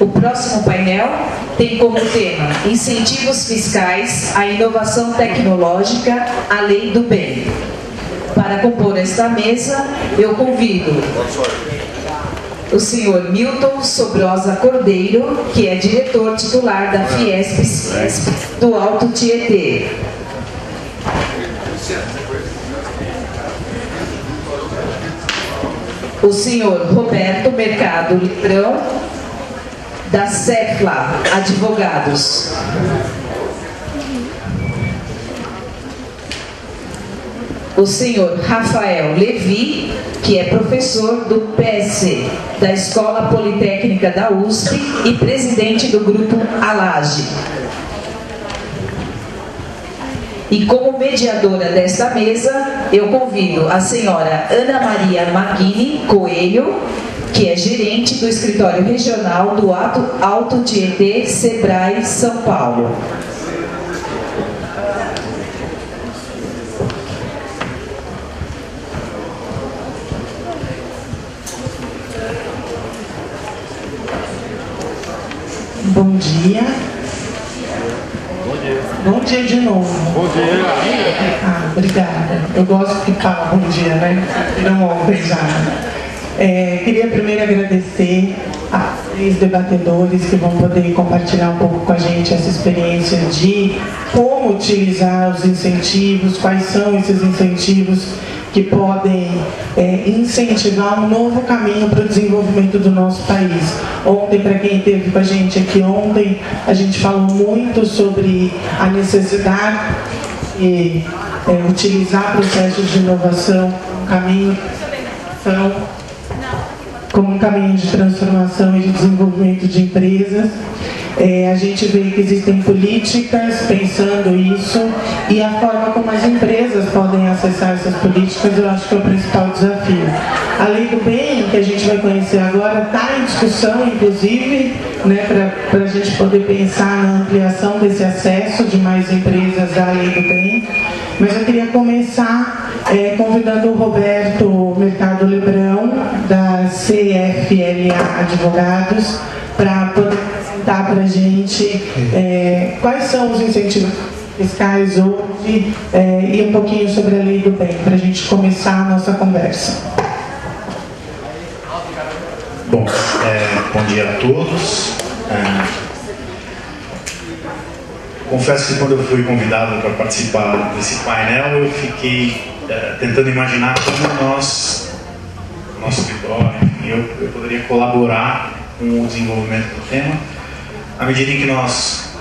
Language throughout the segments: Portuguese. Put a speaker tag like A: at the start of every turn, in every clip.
A: O próximo painel tem como tema Incentivos Fiscais à Inovação Tecnológica, a Lei do Bem. Para compor esta mesa, eu convido o senhor Milton Sobrosa Cordeiro, que é diretor titular da Fiesp do Alto Tietê. O senhor Roberto Mercado Litrão, da Cefla Advogados. O senhor Rafael Levi, que é professor do PEC, da Escola Politécnica da USP e presidente do grupo Alage. E como mediadora desta mesa, eu convido a senhora Ana Maria Maghini Coelho, que é gerente do escritório regional do Alto Tietê, Sebrae, São Paulo.
B: Bom dia. Bom dia de novo.
C: Bom dia.
B: Obrigada. Eu gosto que fala bom dia, né? Não ontem já. Queria primeiro agradecer a 3 debatedores que vão poder compartilhar um pouco com a gente essa experiência de como utilizar os incentivos, quais são esses incentivos que podem incentivar um novo caminho para o desenvolvimento do nosso país. Ontem, para quem esteve com a gente aqui ontem, a gente falou muito sobre a necessidade de utilizar processos de inovação como um caminho de transformação e de desenvolvimento de empresas. A gente vê que existem políticas pensando isso e a forma como as empresas podem acessar essas políticas, eu acho que é o principal desafio. A Lei do Bem, que a gente vai conhecer agora, está em discussão, inclusive, né, para a gente poder pensar na ampliação desse acesso de mais empresas à Lei do Bem. Mas eu queria começar convidando o Roberto Mercado Litrão, da CFLA Advogados, para poder apresentar para a gente quais são os incentivos fiscais hoje e um pouquinho sobre a Lei do Bem, para a gente começar a nossa conversa.
D: Bom, bom dia a todos. Confesso que quando eu fui convidado para participar desse painel, eu fiquei tentando imaginar como nosso escritório, enfim, eu poderia colaborar com o desenvolvimento do tema, à medida em que nós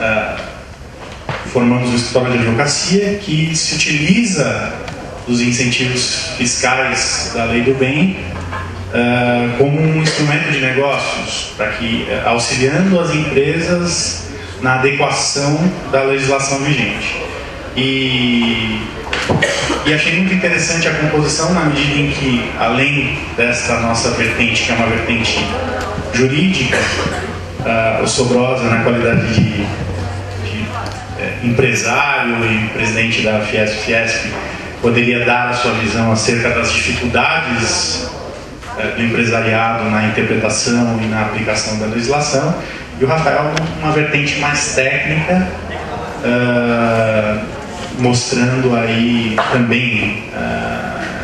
D: formamos um escritório de advocacia que se utiliza dos incentivos fiscais da Lei do Bem como um instrumento de negócios, para que, auxiliando as empresas na adequação da legislação vigente. E achei muito interessante a composição, na medida em que, além dessa nossa vertente, que é uma vertente jurídica, o Sobrosa, na qualidade de empresário e presidente da Fiesp, poderia dar a sua visão acerca das dificuldades do empresariado na interpretação e na aplicação da legislação, e o Rafael uma vertente mais técnica, mostrando aí também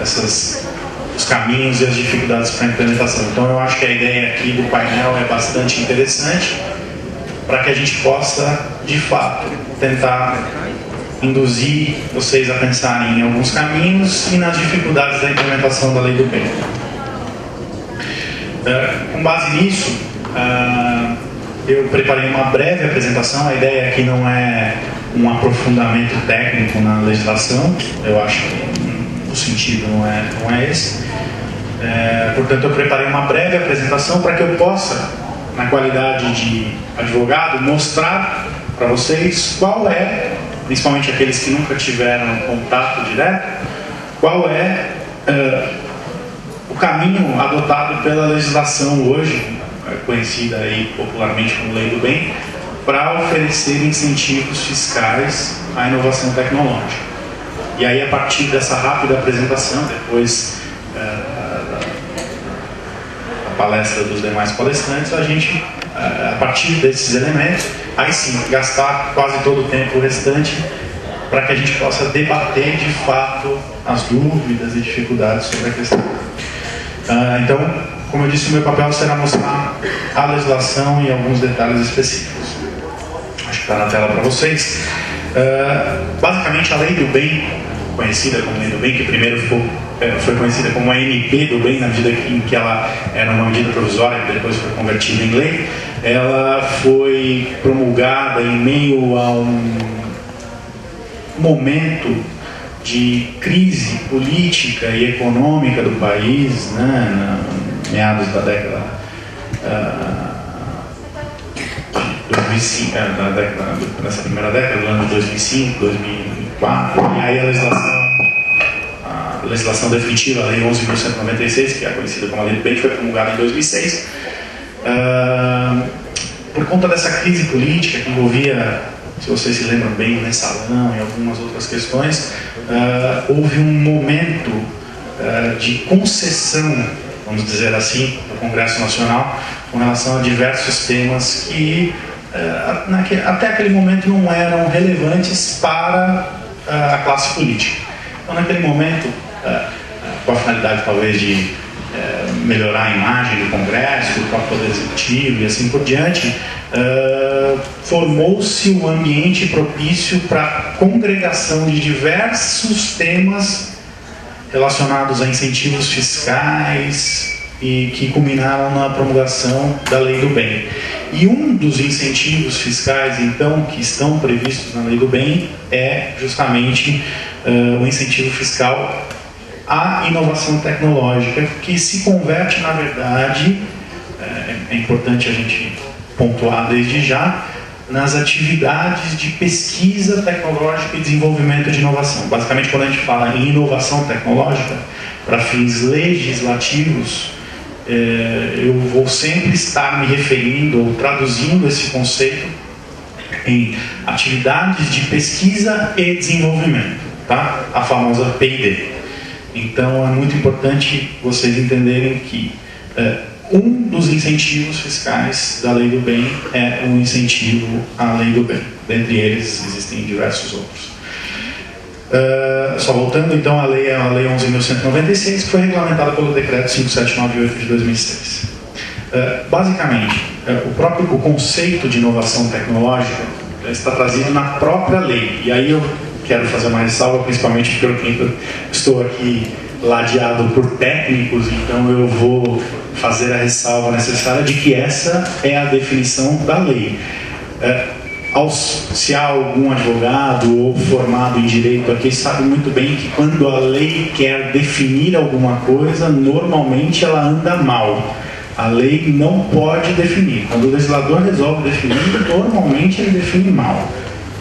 D: os caminhos e as dificuldades para a implementação. Então eu acho que a ideia aqui do painel é bastante interessante para que a gente possa, de fato, tentar induzir vocês a pensarem em alguns caminhos e nas dificuldades da implementação da Lei do Bem. Com base nisso, eu preparei uma breve apresentação. A ideia aqui não é um aprofundamento técnico na legislação, eu acho que o sentido não é esse. Portanto, eu preparei uma breve apresentação para que eu possa, na qualidade de advogado, mostrar para vocês qual é, principalmente aqueles que nunca tiveram contato direto, qual é o caminho adotado pela legislação hoje, conhecida aí popularmente como Lei do Bem, para oferecer incentivos fiscais à inovação tecnológica. E aí, a partir dessa rápida apresentação, depois palestra dos demais palestrantes, a gente, a partir desses elementos, aí sim, gastar quase todo o tempo restante para que a gente possa debater de fato as dúvidas e dificuldades sobre a questão. Então, como eu disse, o meu papel será mostrar a legislação e alguns detalhes específicos. Acho que está na tela para vocês. Basicamente, a Lei do Bem, conhecida como Lei do Bem, que primeiro foi conhecida como a MP do Bem, na medida em que ela era uma medida provisória, que depois foi convertida em lei, ela foi promulgada em meio a um momento de crise política e econômica do país, né, meados da década de 2005, nessa primeira década, do ano 2005, 2004, e aí a legislação definitiva, a Lei 11.196, que é conhecida como a Lei do Bem, foi promulgada em 2006. Por conta dessa crise política que envolvia, se vocês se lembram bem, o mensalão e algumas outras questões, houve um momento de concessão, vamos dizer assim, do Congresso Nacional com relação a diversos temas que até aquele momento não eram relevantes para a classe política. Então, naquele momento, com a finalidade talvez de melhorar a imagem do Congresso, do próprio Poder Executivo e assim por diante, formou-se um ambiente propício para a congregação de diversos temas relacionados a incentivos fiscais e que culminaram na promulgação da Lei do Bem. E um dos incentivos fiscais, então, que estão previstos na Lei do Bem é justamente o incentivo fiscal à inovação tecnológica, que se converte, na verdade, é importante a gente pontuar desde já, nas atividades de pesquisa tecnológica e desenvolvimento de inovação. Basicamente, quando a gente fala em inovação tecnológica, para fins legislativos, eu vou sempre estar me referindo ou traduzindo esse conceito em atividades de pesquisa e desenvolvimento, tá? A famosa P&D. Então, é muito importante vocês entenderem que um dos incentivos fiscais da Lei do Bem é um incentivo à Lei do Bem. Dentre eles, existem diversos outros. Só voltando, então, a lei é a Lei 11.196, que foi regulamentada pelo Decreto 5798 de 2006. Basicamente, o conceito de inovação tecnológica está trazido na própria lei. E aí eu quero fazer uma ressalva, principalmente porque eu estou aqui ladeado por técnicos, então eu vou fazer a ressalva necessária de que essa é a definição da lei. Se há algum advogado ou formado em direito aqui, sabe muito bem que quando a lei quer definir alguma coisa, normalmente ela anda mal. A lei não pode definir. Quando o legislador resolve definir, normalmente ele define mal.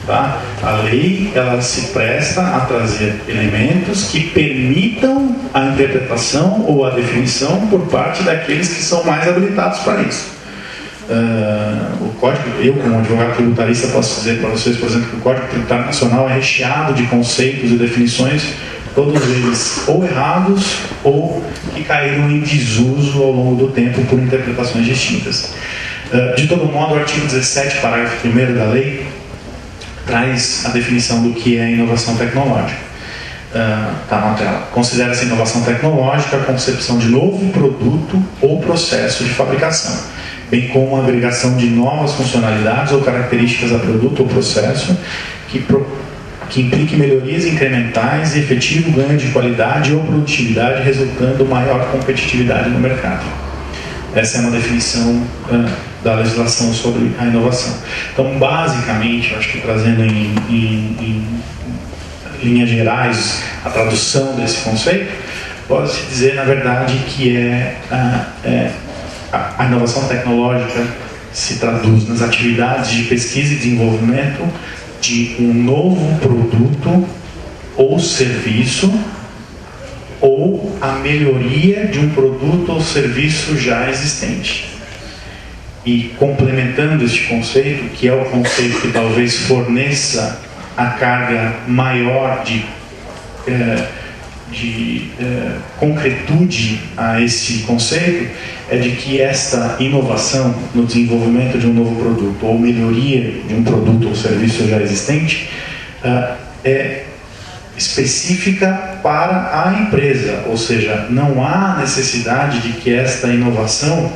D: Tá? A lei, ela se presta a trazer elementos que permitam a interpretação ou a definição por parte daqueles que são mais habilitados para isso. O Código, eu como advogado tributarista posso dizer para vocês, por exemplo, que o Código Tributário Nacional é recheado de conceitos e definições, todos eles ou errados ou que caíram em desuso ao longo do tempo por interpretações distintas. De todo modo, o artigo 17, parágrafo 1º da lei, traz a definição do que é inovação tecnológica. Está na tela. Considera-se inovação tecnológica a concepção de novo produto ou processo de fabricação, bem como a agregação de novas funcionalidades ou características a produto ou processo que implique melhorias incrementais e efetivo ganho de qualidade ou produtividade, resultando maior competitividade no mercado. Essa é uma definição da legislação sobre a inovação. Então, basicamente, eu acho que trazendo em linhas gerais a tradução desse conceito, pode-se dizer, na verdade, que a inovação tecnológica se traduz nas atividades de pesquisa e desenvolvimento de um novo produto ou serviço, ou a melhoria de um produto ou serviço já existente. E complementando este conceito, que é o conceito que talvez forneça a carga maior de concretude a esse conceito é de que esta inovação no desenvolvimento de um novo produto ou melhoria de um produto ou serviço já existente é específica para a empresa, ou seja, não há necessidade de que esta inovação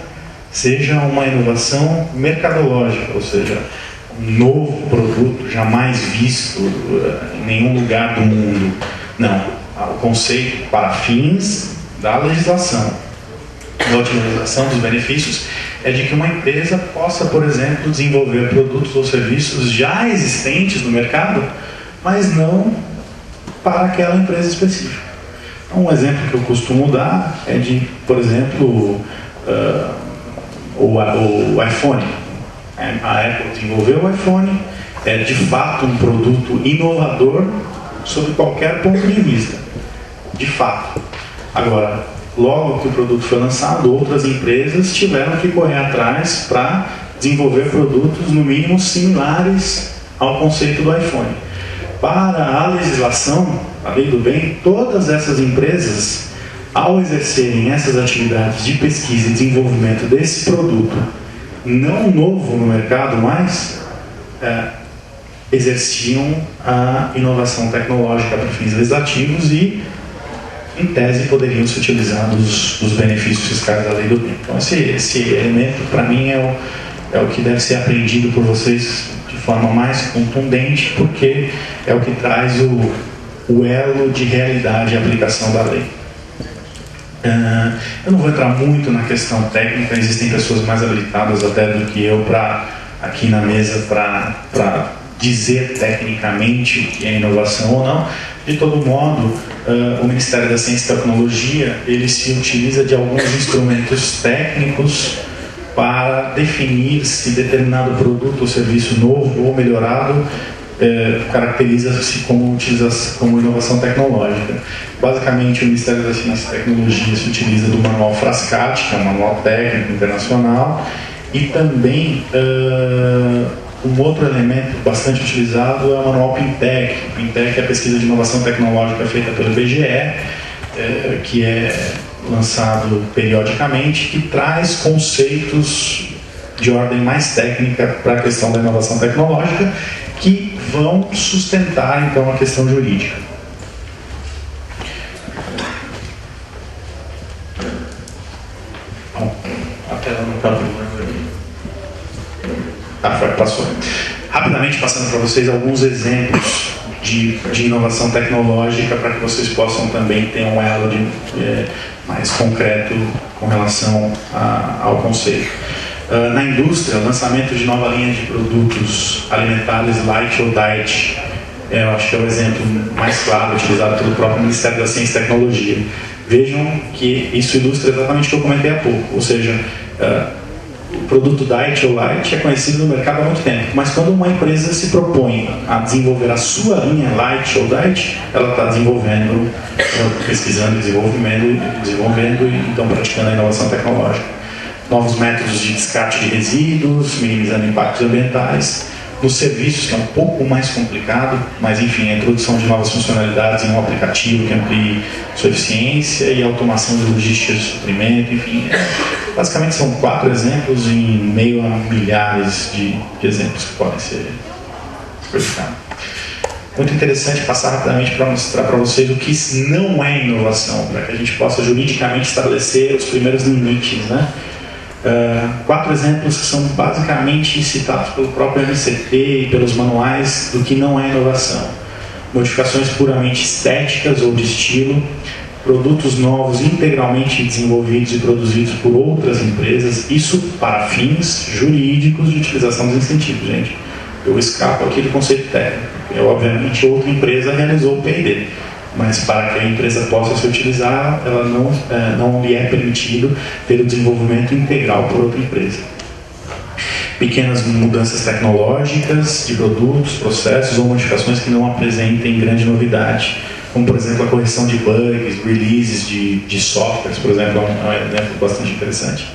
D: seja uma inovação mercadológica, ou seja, um novo produto jamais visto em nenhum lugar do mundo. Não, o conceito para fins da legislação, da otimização dos benefícios, é de que uma empresa possa, por exemplo, desenvolver produtos ou serviços já existentes no mercado, mas não para aquela empresa específica. Um exemplo que eu costumo dar é de, por exemplo, o iPhone. A Apple desenvolveu o iPhone, é de fato um produto inovador sob qualquer ponto de vista, de fato. Agora, logo que o produto foi lançado, outras empresas tiveram que correr atrás para desenvolver produtos no mínimo similares ao conceito do iPhone. Para a legislação, a lei do bem, todas essas empresas, ao exercerem essas atividades de pesquisa e desenvolvimento desse produto não novo no mercado, mas exerciam a inovação tecnológica para fins legislativos e, em tese, poderiam se utilizar dos benefícios fiscais da lei do bem. Então, esse elemento, para mim, é o que deve ser aprendido por vocês de forma mais contundente, porque é o que traz o elo de realidade e aplicação da lei. Eu não vou entrar muito na questão técnica, existem pessoas mais habilitadas até do que eu aqui na mesa para dizer tecnicamente o que é inovação ou não. De todo modo, o Ministério da Ciência e Tecnologia ele se utiliza de alguns instrumentos técnicos para definir se determinado produto ou serviço novo ou melhorado caracteriza-se como inovação tecnológica. Basicamente, o Ministério da Ciência e Tecnologia se utiliza do manual Frascati, que é um manual técnico internacional, e também um outro elemento bastante utilizado é o manual Pintec. O Pintec é a pesquisa de inovação tecnológica feita pelo IBGE, que é lançado periodicamente, que traz conceitos de ordem mais técnica para a questão da inovação tecnológica, que vão sustentar então a questão jurídica. Bom, a tela não está pulando aqui. Passou. Rapidamente passando para vocês alguns exemplos de inovação tecnológica para que vocês possam também ter um elo mais concreto com relação ao conceito. Na indústria, o lançamento de nova linha de produtos alimentares light ou diet, eu acho que é o exemplo mais claro utilizado pelo próprio Ministério da Ciência e Tecnologia. Vejam que isso ilustra exatamente o que eu comentei há pouco, ou seja, o produto diet ou light é conhecido no mercado há muito tempo, mas quando uma empresa se propõe a desenvolver a sua linha light ou diet, ela está desenvolvendo, pesquisando, desenvolvendo e então praticando a inovação tecnológica. Novos métodos de descarte de resíduos, minimizando impactos ambientais. Nos serviços, que é um pouco mais complicado, mas enfim, a introdução de novas funcionalidades em um aplicativo que amplie sua eficiência e automação de logística de suprimento, enfim. Basicamente são 4 exemplos em meio a milhares de exemplos que podem ser verificados. Muito interessante passar rapidamente para mostrar para vocês o que não é inovação, para que a gente possa juridicamente estabelecer os primeiros limites, né? 4 exemplos que são basicamente citados pelo próprio MCT e pelos manuais do que não é inovação: modificações puramente estéticas ou de estilo, produtos novos integralmente desenvolvidos e produzidos por outras empresas, isso para fins jurídicos de utilização dos incentivos, gente. Eu escapo aqui do conceito técnico, porque obviamente outra empresa realizou o P&D, mas para que a empresa possa se utilizar, ela não lhe é permitido ter o desenvolvimento integral por outra empresa. Pequenas mudanças tecnológicas de produtos, processos ou modificações que não apresentem grande novidade, como por exemplo a correção de bugs, releases de softwares, por exemplo, é um exemplo bastante interessante.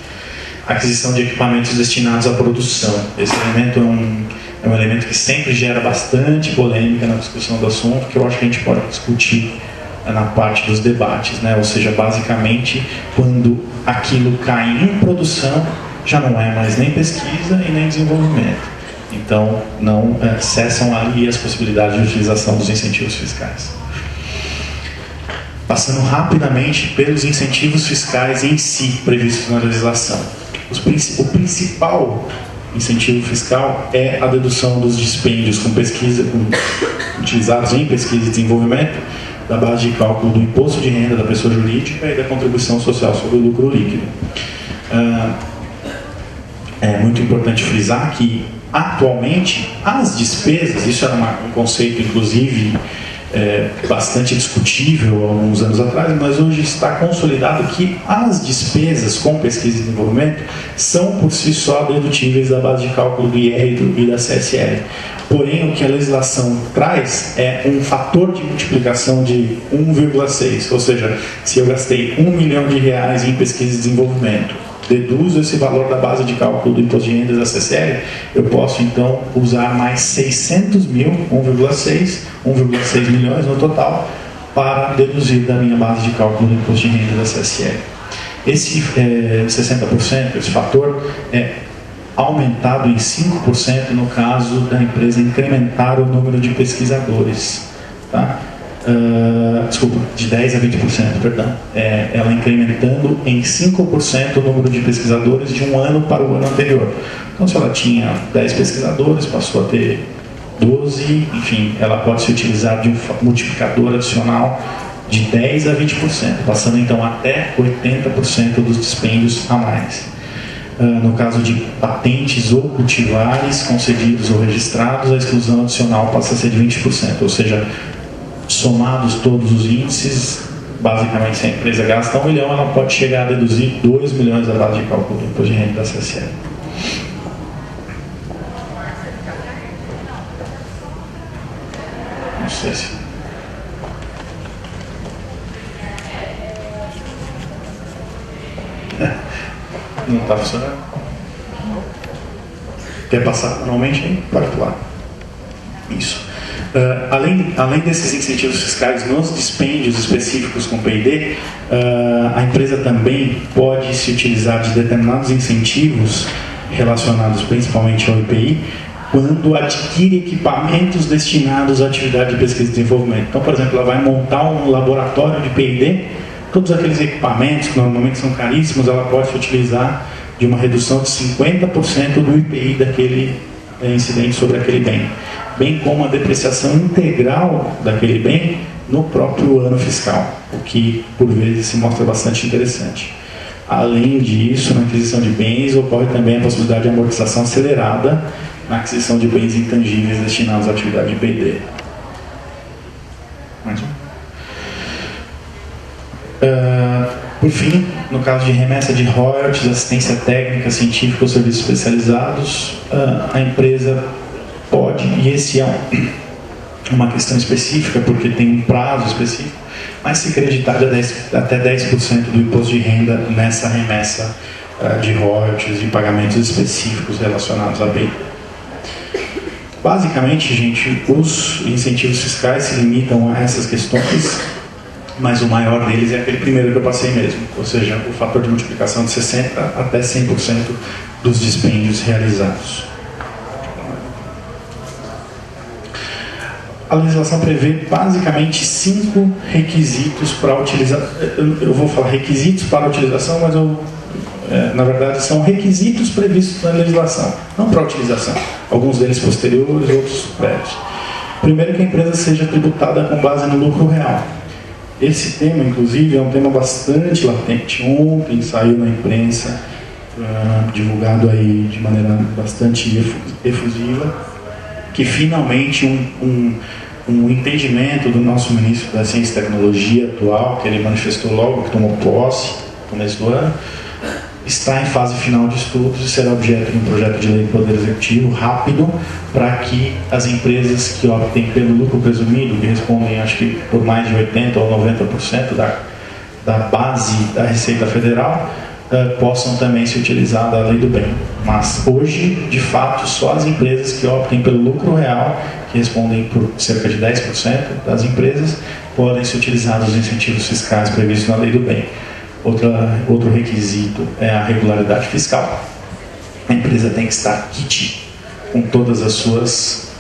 D: Aquisição de equipamentos destinados à produção. Esse elemento é um elemento que sempre gera bastante polêmica na discussão do assunto, que eu acho que a gente pode discutir na parte dos debates, né? Ou seja, basicamente, quando aquilo cai em produção, já não é mais nem pesquisa e nem desenvolvimento. Então, não cessam ali as possibilidades de utilização dos incentivos fiscais. Passando rapidamente pelos incentivos fiscais em si previstos na legislação. O principal incentivo fiscal é a dedução dos dispêndios utilizados em pesquisa e desenvolvimento, da base de cálculo do imposto de renda da pessoa jurídica e da contribuição social sobre o lucro líquido. É muito importante frisar que, atualmente, as despesas, isso era um conceito, inclusive, bastante discutível há alguns anos atrás, mas hoje está consolidado que as despesas com pesquisa e desenvolvimento são por si só dedutíveis da base de cálculo do IR e da CSL. Porém, o que a legislação traz é um fator de multiplicação de 1,6, ou seja, se eu gastei R$1 milhão em pesquisa e desenvolvimento, deduzo esse valor da base de cálculo do imposto de renda da CSL, eu posso então usar mais 600 mil, 1,6 milhões no total, para deduzir da minha base de cálculo do imposto de renda da CSL. Esse 60%, esse fator, é aumentado em 5% no caso da empresa incrementar o número de pesquisadores. Tá? Desculpa, de 10% a 20%, perdão. Ela incrementando em 5% o número de pesquisadores de um ano para o ano anterior. Então, se ela tinha 10 pesquisadores, passou a ter 12, enfim, ela pode se utilizar de um multiplicador adicional de 10% a 20%, passando então até 80% dos dispêndios a mais. No caso de patentes ou cultivares concedidos ou registrados, a exclusão adicional passa a ser de 20%, ou seja, somados todos os índices, basicamente, se a empresa gasta 1 milhão, ela pode chegar a deduzir 2 milhões da base de cálculo do imposto de renda da CSL. Não sei se... Não está funcionando? Quer passar manualmente aí? Pode pular. Isso. Além desses incentivos fiscais nos dispêndios específicos com P&D, a empresa também pode se utilizar de determinados incentivos relacionados principalmente ao IPI quando adquire equipamentos destinados à atividade de pesquisa e desenvolvimento. Então, por exemplo, ela vai montar um laboratório de P&D, todos aqueles equipamentos que normalmente são caríssimos, ela pode se utilizar de uma redução de 50% do IPI daquele incidente sobre aquele bem, bem como a depreciação integral daquele bem no próprio ano fiscal, o que por vezes se mostra bastante interessante. Além disso, na aquisição de bens ocorre também a possibilidade de amortização acelerada na aquisição de bens intangíveis destinados à atividade de P&D. Mais um. Por fim, no caso de remessa de royalties, assistência técnica, científica ou serviços especializados, a empresa pode, e esse é uma questão específica porque tem um prazo específico, mas se creditar até 10% do imposto de renda nessa remessa de royalties e pagamentos específicos relacionados à B. Basicamente, gente, os incentivos fiscais se limitam a essas questões, mas o maior deles é aquele primeiro que eu passei mesmo, ou seja, o fator de multiplicação de 60% até 100% dos dispêndios realizados. A legislação prevê basicamente 5 requisitos para utilização. Eu vou falar requisitos para utilização, mas na verdade são requisitos previstos na legislação, não para utilização. Alguns deles posteriores, outros prévios. Primeiro, que a empresa seja tributada com base no lucro real. Esse tema, inclusive, é um tema bastante latente. Ontem saiu na imprensa, divulgado aí de maneira bastante efusiva, que finalmente um entendimento do nosso ministro da Ciência e Tecnologia atual, que ele manifestou logo que tomou posse no começo do ano, está em fase final de estudos e será objeto de um projeto de lei do Poder Executivo rápido para que as empresas que optem pelo lucro presumido, que respondem acho que por mais de 80% ou 90% da base da Receita Federal, possam também se utilizar da lei do bem. Mas hoje, de fato, só as empresas que optem pelo lucro real, que respondem por cerca de 10% das empresas, podem se utilizar dos incentivos fiscais previstos na lei do bem. Outro requisito é a regularidade fiscal. A empresa tem que estar quite com todas as suas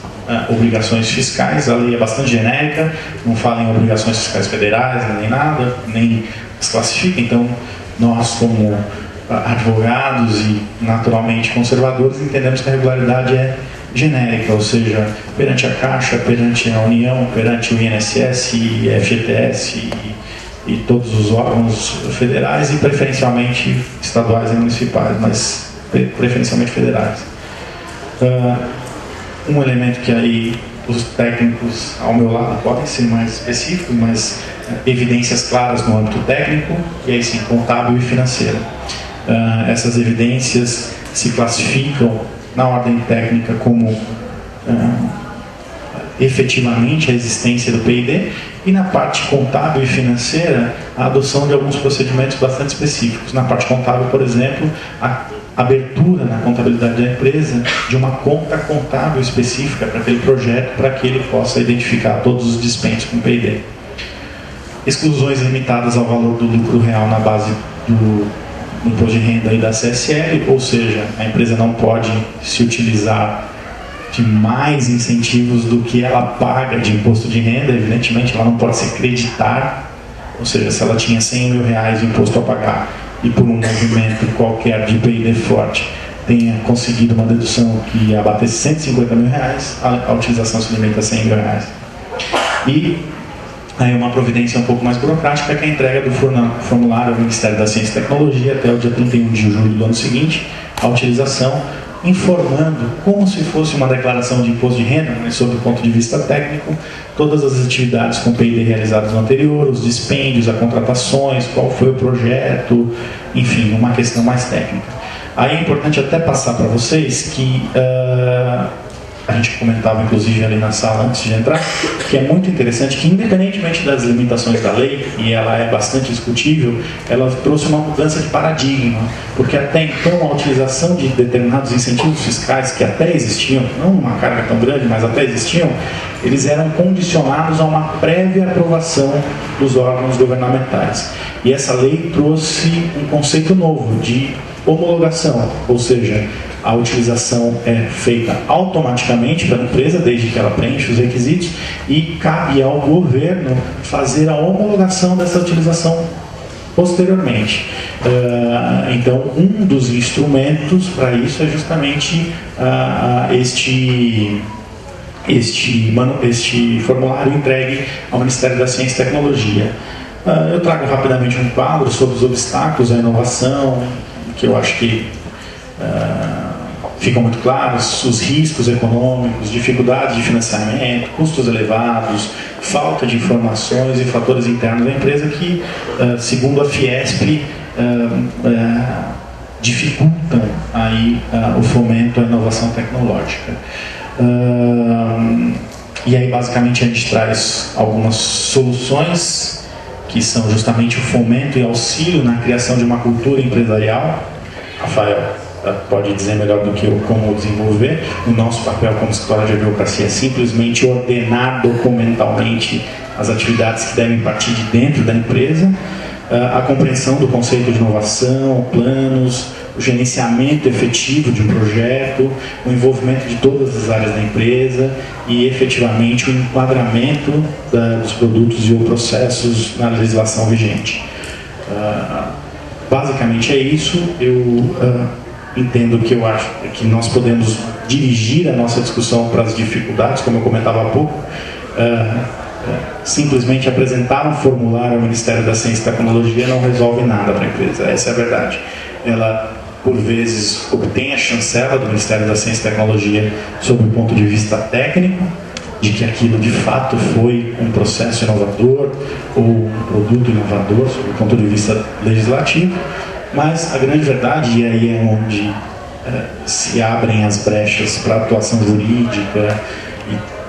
D: obrigações fiscais. A lei é bastante genérica, não fala em obrigações fiscais federais, nem nada, nem as classifica. Então, nós, como advogados e naturalmente conservadores, entendemos que a regularidade é genérica, ou seja, perante a Caixa, perante a União, perante o INSS, FGTS e todos os órgãos federais e preferencialmente estaduais e municipais, mas preferencialmente federais. Um elemento que aí os técnicos ao meu lado podem ser mais específicos, mas evidências claras no âmbito técnico e aí sim contábil e financeiro. Essas evidências se classificam na ordem técnica como efetivamente a existência do PID e na parte contábil e financeira a adoção de alguns procedimentos bastante específicos. Na parte contábil, por exemplo, a abertura na contabilidade da empresa de uma conta contábil específica para aquele projeto, para que ele possa identificar todos os dispêndios com PID. Exclusões limitadas ao valor do lucro real na base do imposto de renda e da CSL, ou seja, a empresa não pode se utilizar de mais incentivos do que ela paga de imposto de renda. Evidentemente, ela não pode se creditar, ou seja, se ela tinha 100 mil reais de imposto a pagar e por um movimento qualquer de PID forte tenha conseguido uma dedução que abatesse 150 mil reais, a utilização se limita a 100 mil reais. E aí uma providência um pouco mais burocrática, que é a entrega do formulário ao Ministério da Ciência e Tecnologia até o dia 31 de julho do ano seguinte, a utilização, informando como se fosse uma declaração de imposto de renda, né, sob o ponto de vista técnico, todas as atividades com PID realizadas no anterior, os dispêndios, as contratações, qual foi o projeto, enfim, uma questão mais técnica. Aí é importante até passar para vocês que a gente comentava inclusive ali na sala antes de entrar, que é muito interessante que, independentemente das limitações da lei, e ela é bastante discutível, ela trouxe uma mudança de paradigma, porque até então a utilização de determinados incentivos fiscais que até existiam, não uma carga tão grande, mas até existiam, eles eram condicionados a uma prévia aprovação dos órgãos governamentais. E essa lei trouxe um conceito novo de homologação, ou seja, a utilização é feita automaticamente pela empresa, desde que ela preenche os requisitos, e cabe ao governo fazer a homologação dessa utilização posteriormente. Então, um dos instrumentos para isso é justamente este formulário entregue ao Ministério da Ciência e Tecnologia. Eu trago rapidamente um quadro sobre os obstáculos à inovação, que eu acho que ficam muito claros: os riscos econômicos, dificuldades de financiamento, custos elevados, falta de informações e fatores internos da empresa que, segundo a Fiesp, dificultam aí o fomento à inovação tecnológica. E aí basicamente a gente traz algumas soluções que são justamente o fomento e auxílio na criação de uma cultura empresarial. Rafael pode dizer melhor do que eu como desenvolver. O nosso papel como escritório de advocacia é simplesmente ordenar documentalmente as atividades que devem partir de dentro da empresa, a compreensão do conceito de inovação, planos, o gerenciamento efetivo de um projeto, o envolvimento de todas as áreas da empresa e efetivamente o enquadramento dos produtos e ou processos na legislação vigente. Basicamente é isso. Eu entendo que eu acho que nós podemos dirigir a nossa discussão para as dificuldades, como eu comentava há pouco. Simplesmente apresentar um formulário ao Ministério da Ciência e Tecnologia não resolve nada para a empresa, essa é a verdade. Ela, por vezes, obtém a chancela do Ministério da Ciência e Tecnologia sob o ponto de vista técnico, de que aquilo de fato foi um processo inovador ou um produto inovador sob o ponto de vista legislativo, mas a grande verdade, e aí é onde se abrem as brechas para a atuação jurídica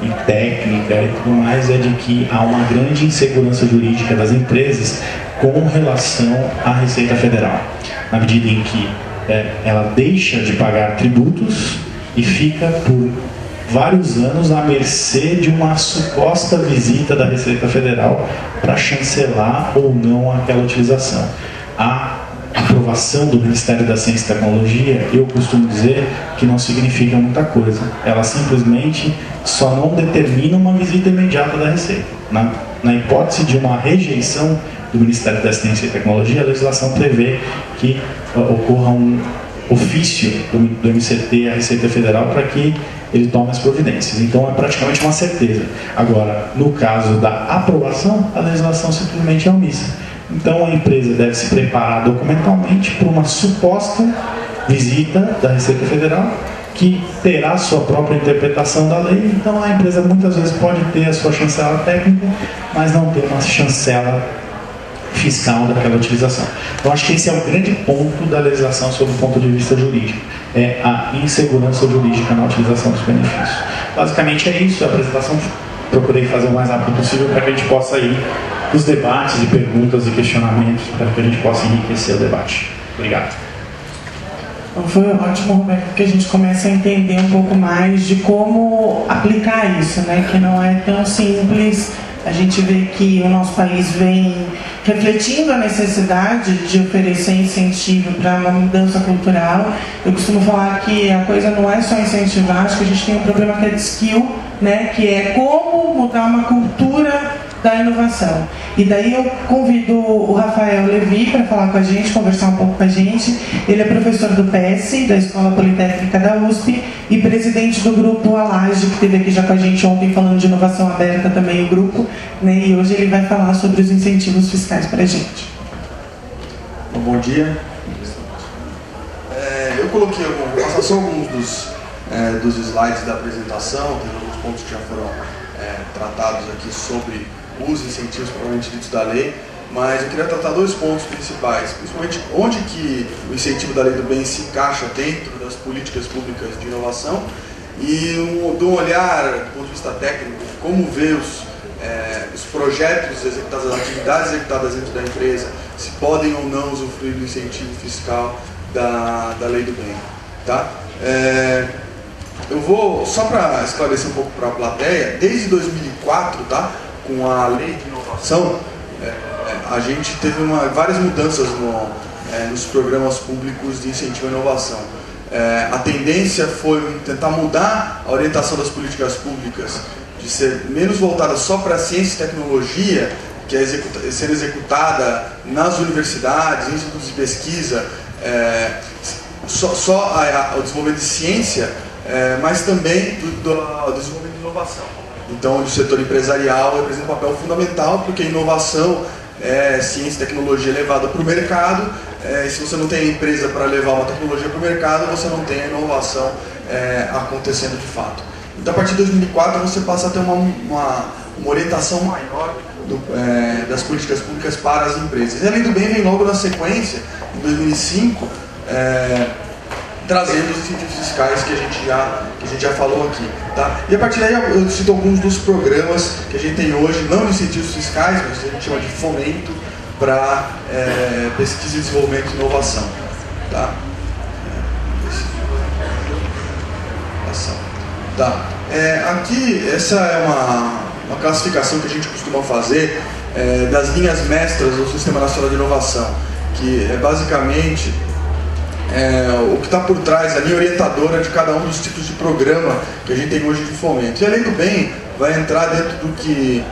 D: e técnica e tudo mais, é de que há uma grande insegurança jurídica das empresas com relação à Receita Federal, na medida em que ela deixa de pagar tributos e fica por vários anos à mercê de uma suposta visita da Receita Federal para chancelar ou não aquela utilização. A aprovação do Ministério da Ciência e Tecnologia, eu costumo dizer que não significa muita coisa. Ela simplesmente só não determina uma visita imediata da Receita. Na hipótese de uma rejeição do Ministério da Ciência e Tecnologia, a legislação prevê que ocorra um ofício do MCT à Receita Federal para que ele tome as providências. Então é praticamente uma certeza. Agora, no caso da aprovação, a legislação simplesmente é omissa. Então a empresa deve se preparar documentalmente para uma suposta visita da Receita Federal que terá sua própria interpretação da lei. Então a empresa muitas vezes pode ter a sua chancela técnica, mas não ter uma chancela fiscal daquela utilização. Então acho que esse é o grande ponto da legislação sob o ponto de vista jurídico, é a insegurança jurídica na utilização dos benefícios. Basicamente é isso, a apresentação procurei fazer o mais rápido possível para que a gente possa ir os debates e perguntas e questionamentos para que a gente possa enriquecer o debate. Obrigado.
B: Então, foi ótimo, Roberto, porque a gente começa a entender um pouco mais de como aplicar isso, né? Que não é tão simples. A gente vê que o nosso país vem refletindo a necessidade de oferecer incentivo para uma mudança cultural. Eu costumo falar que a coisa não é só incentivar, acho que a gente tem um problema que é de skill, né? Que é como mudar uma cultura da inovação. E daí eu convido o Rafael Levi para falar com a gente, conversar um pouco com a gente. Ele é professor do PES, da Escola Politécnica da USP, e presidente do grupo Alage, que esteve aqui já com a gente ontem falando de inovação aberta também, o grupo, né? E hoje ele vai falar sobre os incentivos fiscais para a gente.
C: Bom dia. Eu coloquei só alguns dos slides da apresentação, tem alguns pontos que já foram tratados aqui sobre os incentivos propriamente ditos da lei, mas eu queria tratar dois pontos principais, principalmente onde que o incentivo da lei do bem se encaixa dentro das políticas públicas de inovação e de um olhar, do ponto de vista técnico, como ver os projetos executados, as atividades executadas dentro da empresa, se podem ou não usufruir do incentivo fiscal da lei do bem. Tá? Eu vou, só para esclarecer um pouco para a plateia, desde 2004, tá? Com a lei de inovação, a gente teve várias mudanças nos programas públicos de incentivo à inovação. A tendência foi tentar mudar a orientação das políticas públicas, de ser menos voltada só para a ciência e tecnologia, que é sendo executada nas universidades, institutos de pesquisa, o desenvolvimento de ciência, mas também do desenvolvimento de inovação. Então, o setor empresarial representa um papel fundamental, porque a inovação é ciência e tecnologia levada para o mercado. Se você não tem a empresa para levar uma tecnologia para o mercado, você não tem a inovação acontecendo de fato. Então, a partir de 2004, você passa a ter uma orientação maior das políticas públicas para as empresas. E a lei do bem vem logo na sequência, em 2005, trazendo os incentivos fiscais que a gente já falou aqui. Tá? E a partir daí eu cito alguns dos programas que a gente tem hoje, não de incentivos fiscais, mas a gente chama de fomento para pesquisa, desenvolvimento e inovação. Tá? Tá. Aqui, essa é uma classificação que a gente costuma fazer das linhas mestras do Sistema Nacional de Inovação, que é basicamente o que está por trás, a linha orientadora de cada um dos tipos de programa que a gente tem hoje de fomento. E a lei do bem vai entrar dentro do que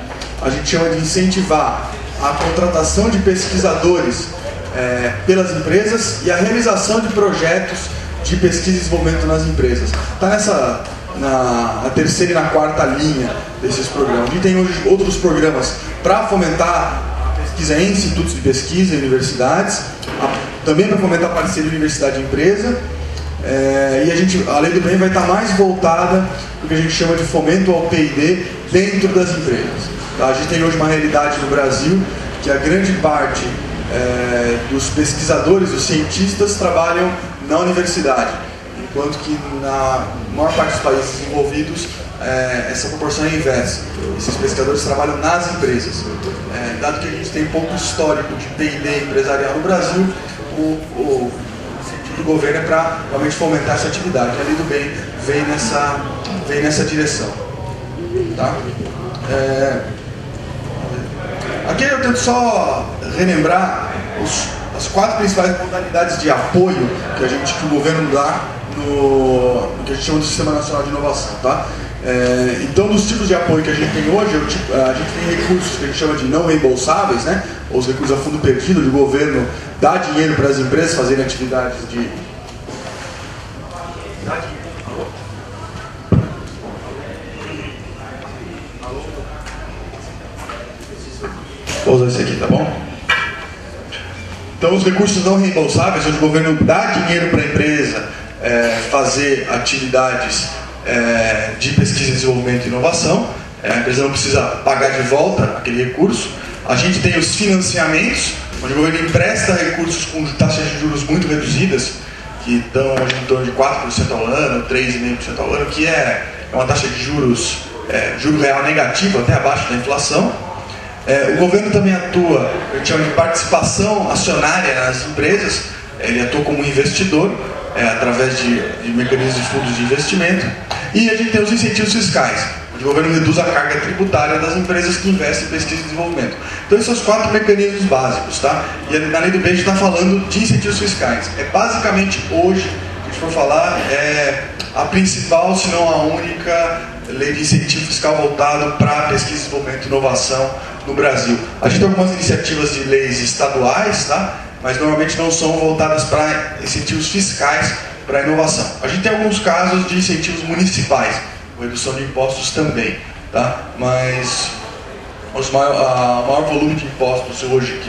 C: a gente chama de incentivar a contratação de pesquisadores pelas empresas e a realização de projetos de pesquisa e desenvolvimento nas empresas. Está na terceira e na quarta linha desses programas. A gente tem hoje outros programas para fomentar a pesquisa em institutos de pesquisa e universidades, também para fomentar a parceria universidade e empresa, e a lei do bem vai estar mais voltada para o que a gente chama de fomento ao P&D dentro das empresas. Tá? A gente tem hoje uma realidade no Brasil que a grande parte dos pesquisadores, dos cientistas, trabalham na universidade. enquanto que na maior parte dos países desenvolvidos essa proporção é inversa. Esses pesquisadores trabalham nas empresas. Dado que a gente tem pouco histórico de P&D empresarial no Brasil, o incentivo do governo é para realmente fomentar essa atividade. A Lei do Bem vem nessa direção. Tá? Aqui eu tento só relembrar as 4 principais modalidades de apoio que o governo dá no que a gente chama de Sistema Nacional de Inovação. Tá? Então, dos tipos de apoio que a gente tem hoje, a gente tem recursos que a gente chama de não reembolsáveis, né? Ou os recursos a fundo perdido, de governo dá dinheiro para as empresas fazerem atividades de... Vou usar esse aqui, tá bom? Então, os recursos não reembolsáveis, onde o governo dá dinheiro para a empresa fazer atividades de pesquisa, desenvolvimento e inovação, a empresa não precisa pagar de volta aquele recurso. A gente tem os financiamentos, onde o governo empresta recursos com taxas de juros muito reduzidas, que estão em torno de 4% ao ano, 3,5% ao ano, que é uma taxa de juros, juro real negativo, até abaixo da inflação. O governo também atua, a gente chama de participação acionária nas empresas, ele atua como investidor, através de mecanismos de fundos de investimento. E a gente tem os incentivos fiscais, onde o governo reduz a carga tributária das empresas que investem em pesquisa e desenvolvimento. Então esses são os 4 mecanismos básicos, tá? E na Lei do Bem a gente está falando de incentivos fiscais. Basicamente hoje, se a gente for falar, a principal, se não a única, lei de incentivo fiscal voltado para pesquisa, desenvolvimento e inovação no Brasil. A gente tem algumas iniciativas de leis estaduais, tá? Mas normalmente não são voltadas para incentivos fiscais para a inovação. A gente tem alguns casos de incentivos municipais, com redução de impostos também, tá? Mas o maior volume de impostos hoje,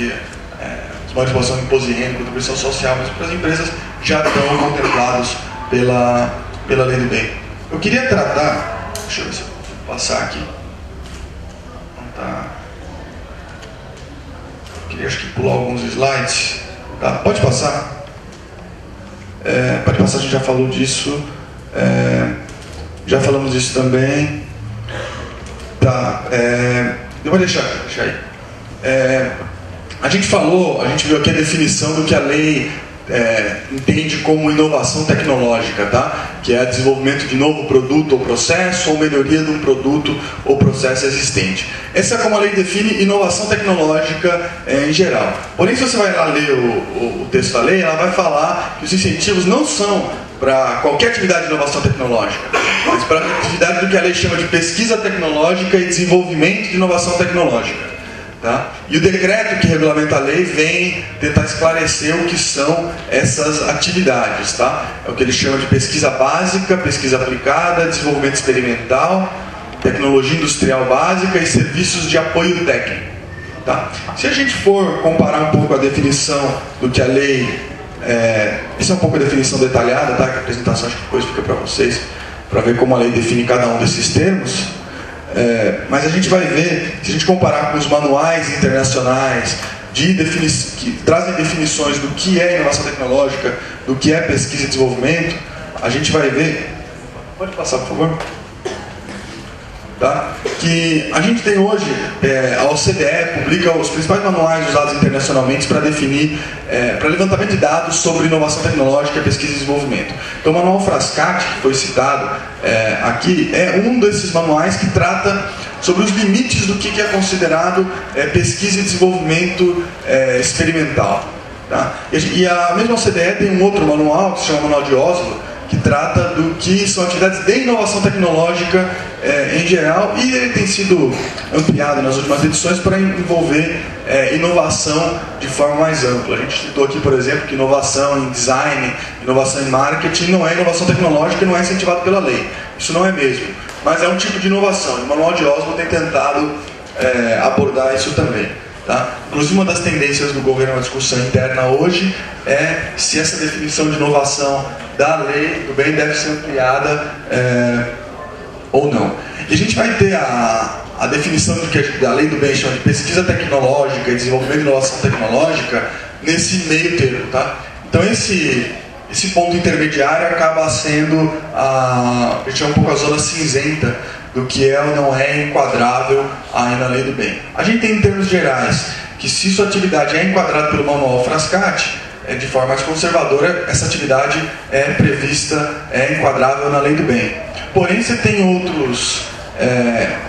C: os maiores impostos são imposto de renda, contribuição social, mas para as empresas já estão contemplados pela Lei do Bem. Eu queria tratar, deixa eu ver se eu consigo passar aqui. Não tá. Eu queria acho que pular alguns slides. Tá? Pode passar. Pode passar, a gente já falou disso. Já falamos disso também. Tá. Eu vou deixar aí. A gente viu aqui a definição do que a lei entende como inovação tecnológica, tá? Que é desenvolvimento de novo produto ou processo, ou melhoria de um produto ou processo existente. Essa é como a lei define inovação tecnológica em geral. Porém, se você vai lá ler o texto da lei, ela vai falar que os incentivos não são para qualquer atividade de inovação tecnológica, mas para a atividade do que a lei chama de pesquisa tecnológica e desenvolvimento de inovação tecnológica. Tá? E o decreto que regulamenta a lei vem tentar esclarecer o que são essas atividades. Tá? É o que eles chamam de pesquisa básica, pesquisa aplicada, desenvolvimento experimental, tecnologia industrial básica e serviços de apoio técnico. Tá? Se a gente for comparar um pouco a definição do que a lei... isso é um pouco a definição detalhada, tá? Que a apresentação acho que depois fica para vocês, para ver como a lei define cada um desses termos. Mas a gente vai ver, se a gente comparar com os manuais internacionais que trazem definições do que é inovação tecnológica, do que é pesquisa e desenvolvimento, a gente vai ver... Pode passar, por favor? Tá? Que a gente tem hoje, a OCDE publica os principais manuais usados internacionalmente para definir, para levantamento de dados sobre inovação tecnológica, pesquisa e desenvolvimento. Então o manual Frascati, que foi citado aqui, é um desses manuais que trata sobre os limites do que é considerado pesquisa e desenvolvimento experimental. Tá? E a mesma OCDE tem um outro manual, que se chama Manual de Oslo, que trata do que são atividades de inovação tecnológica em geral, e ele tem sido ampliado nas últimas edições para envolver inovação de forma mais ampla. A gente citou aqui, por exemplo, que inovação em design, inovação em marketing não é inovação tecnológica e não é incentivado pela lei. Isso não é mesmo, mas é um tipo de inovação. O Manual de Oslo tem tentado abordar isso também. Tá? Inclusive, uma das tendências do governo na discussão interna hoje é se essa definição de inovação da lei do bem deve ser ampliada ou não. E a gente vai ter a definição do que a lei do bem chama de pesquisa tecnológica e desenvolvimento de inovação tecnológica nesse meio termo. Tá? Então esse esse ponto intermediário acaba sendo a gente chama um pouco a zona cinzenta do que é ou não é enquadrável aí na lei do bem. A gente tem em termos gerais que se sua atividade é enquadrada pelo manual Frascati, de forma mais conservadora, essa atividade é prevista, é enquadrável na lei do bem. Porém, você tem outros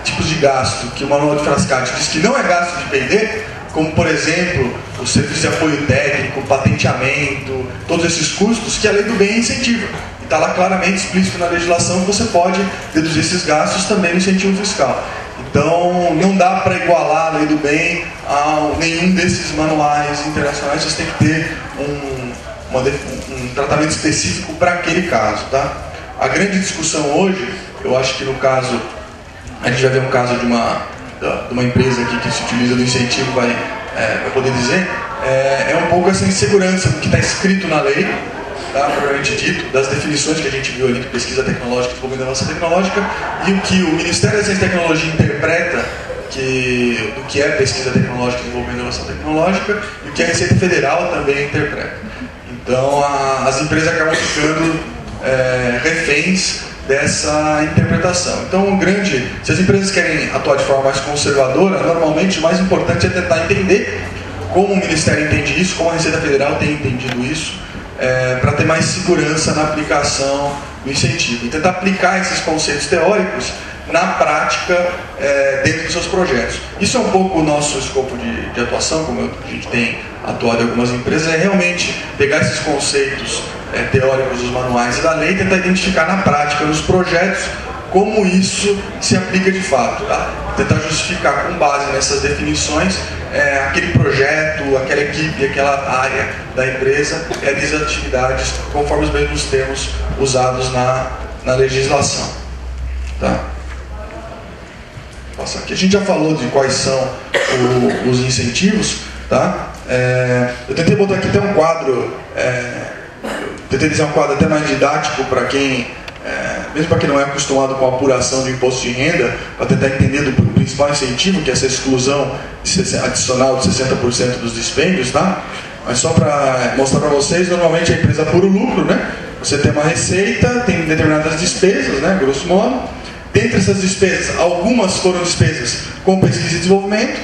C: tipos de gasto que o manual de Frascati diz que não é gasto de P&D, como, por exemplo, o serviço de apoio técnico, patenteamento, todos esses custos que a lei do bem incentiva. Está lá claramente explícito na legislação que você pode deduzir esses gastos também no incentivo fiscal. Então, não dá para igualar a lei do bem a nenhum desses manuais internacionais, você tem que ter um tratamento específico para aquele caso. Tá? A grande discussão hoje, eu acho que no caso, a gente vai ver um caso de uma empresa aqui que se utiliza do incentivo, vai poder dizer, é um pouco essa insegurança do que está escrito na lei, tá, propriamente dito, das definições que a gente viu ali de pesquisa tecnológica e desenvolvimento da inovação tecnológica, e o que o Ministério da Ciência e Tecnologia interpreta do que é pesquisa tecnológica e desenvolvimento da inovação tecnológica, e o que a Receita Federal também interpreta. Então, as empresas acabam ficando reféns dessa interpretação. Então, se as empresas querem atuar de forma mais conservadora, normalmente o mais importante é tentar entender como o Ministério entende isso, como a Receita Federal tem entendido isso, para ter mais segurança na aplicação do incentivo. E tentar aplicar esses conceitos teóricos na prática dentro dos seus projetos. Isso é um pouco o nosso escopo de atuação, como a gente tem atuado em algumas empresas, é realmente pegar esses conceitos teóricos dos manuais e da lei e tentar identificar na prática, nos projetos, como isso se aplica de fato. Tá? Tentar justificar com base nessas definições aquele projeto, aquela equipe, aquela área da empresa realiza atividades conforme os mesmos termos usados na legislação. Tá? Passa aqui. A gente já falou de quais são os incentivos. Tá? Eu tentei botar aqui até um quadro, tentei desenhar um quadro até mais didático para quem, mesmo para quem não é acostumado com a apuração de imposto de renda, para tentar entender do principal incentivo, que é essa exclusão adicional de 60% dos dispêndios, tá? Mas só para mostrar para vocês, normalmente a empresa apura o lucro, né? Você tem uma receita, tem determinadas despesas, né? Grosso modo. Dentre essas despesas, algumas foram despesas com pesquisa e desenvolvimento.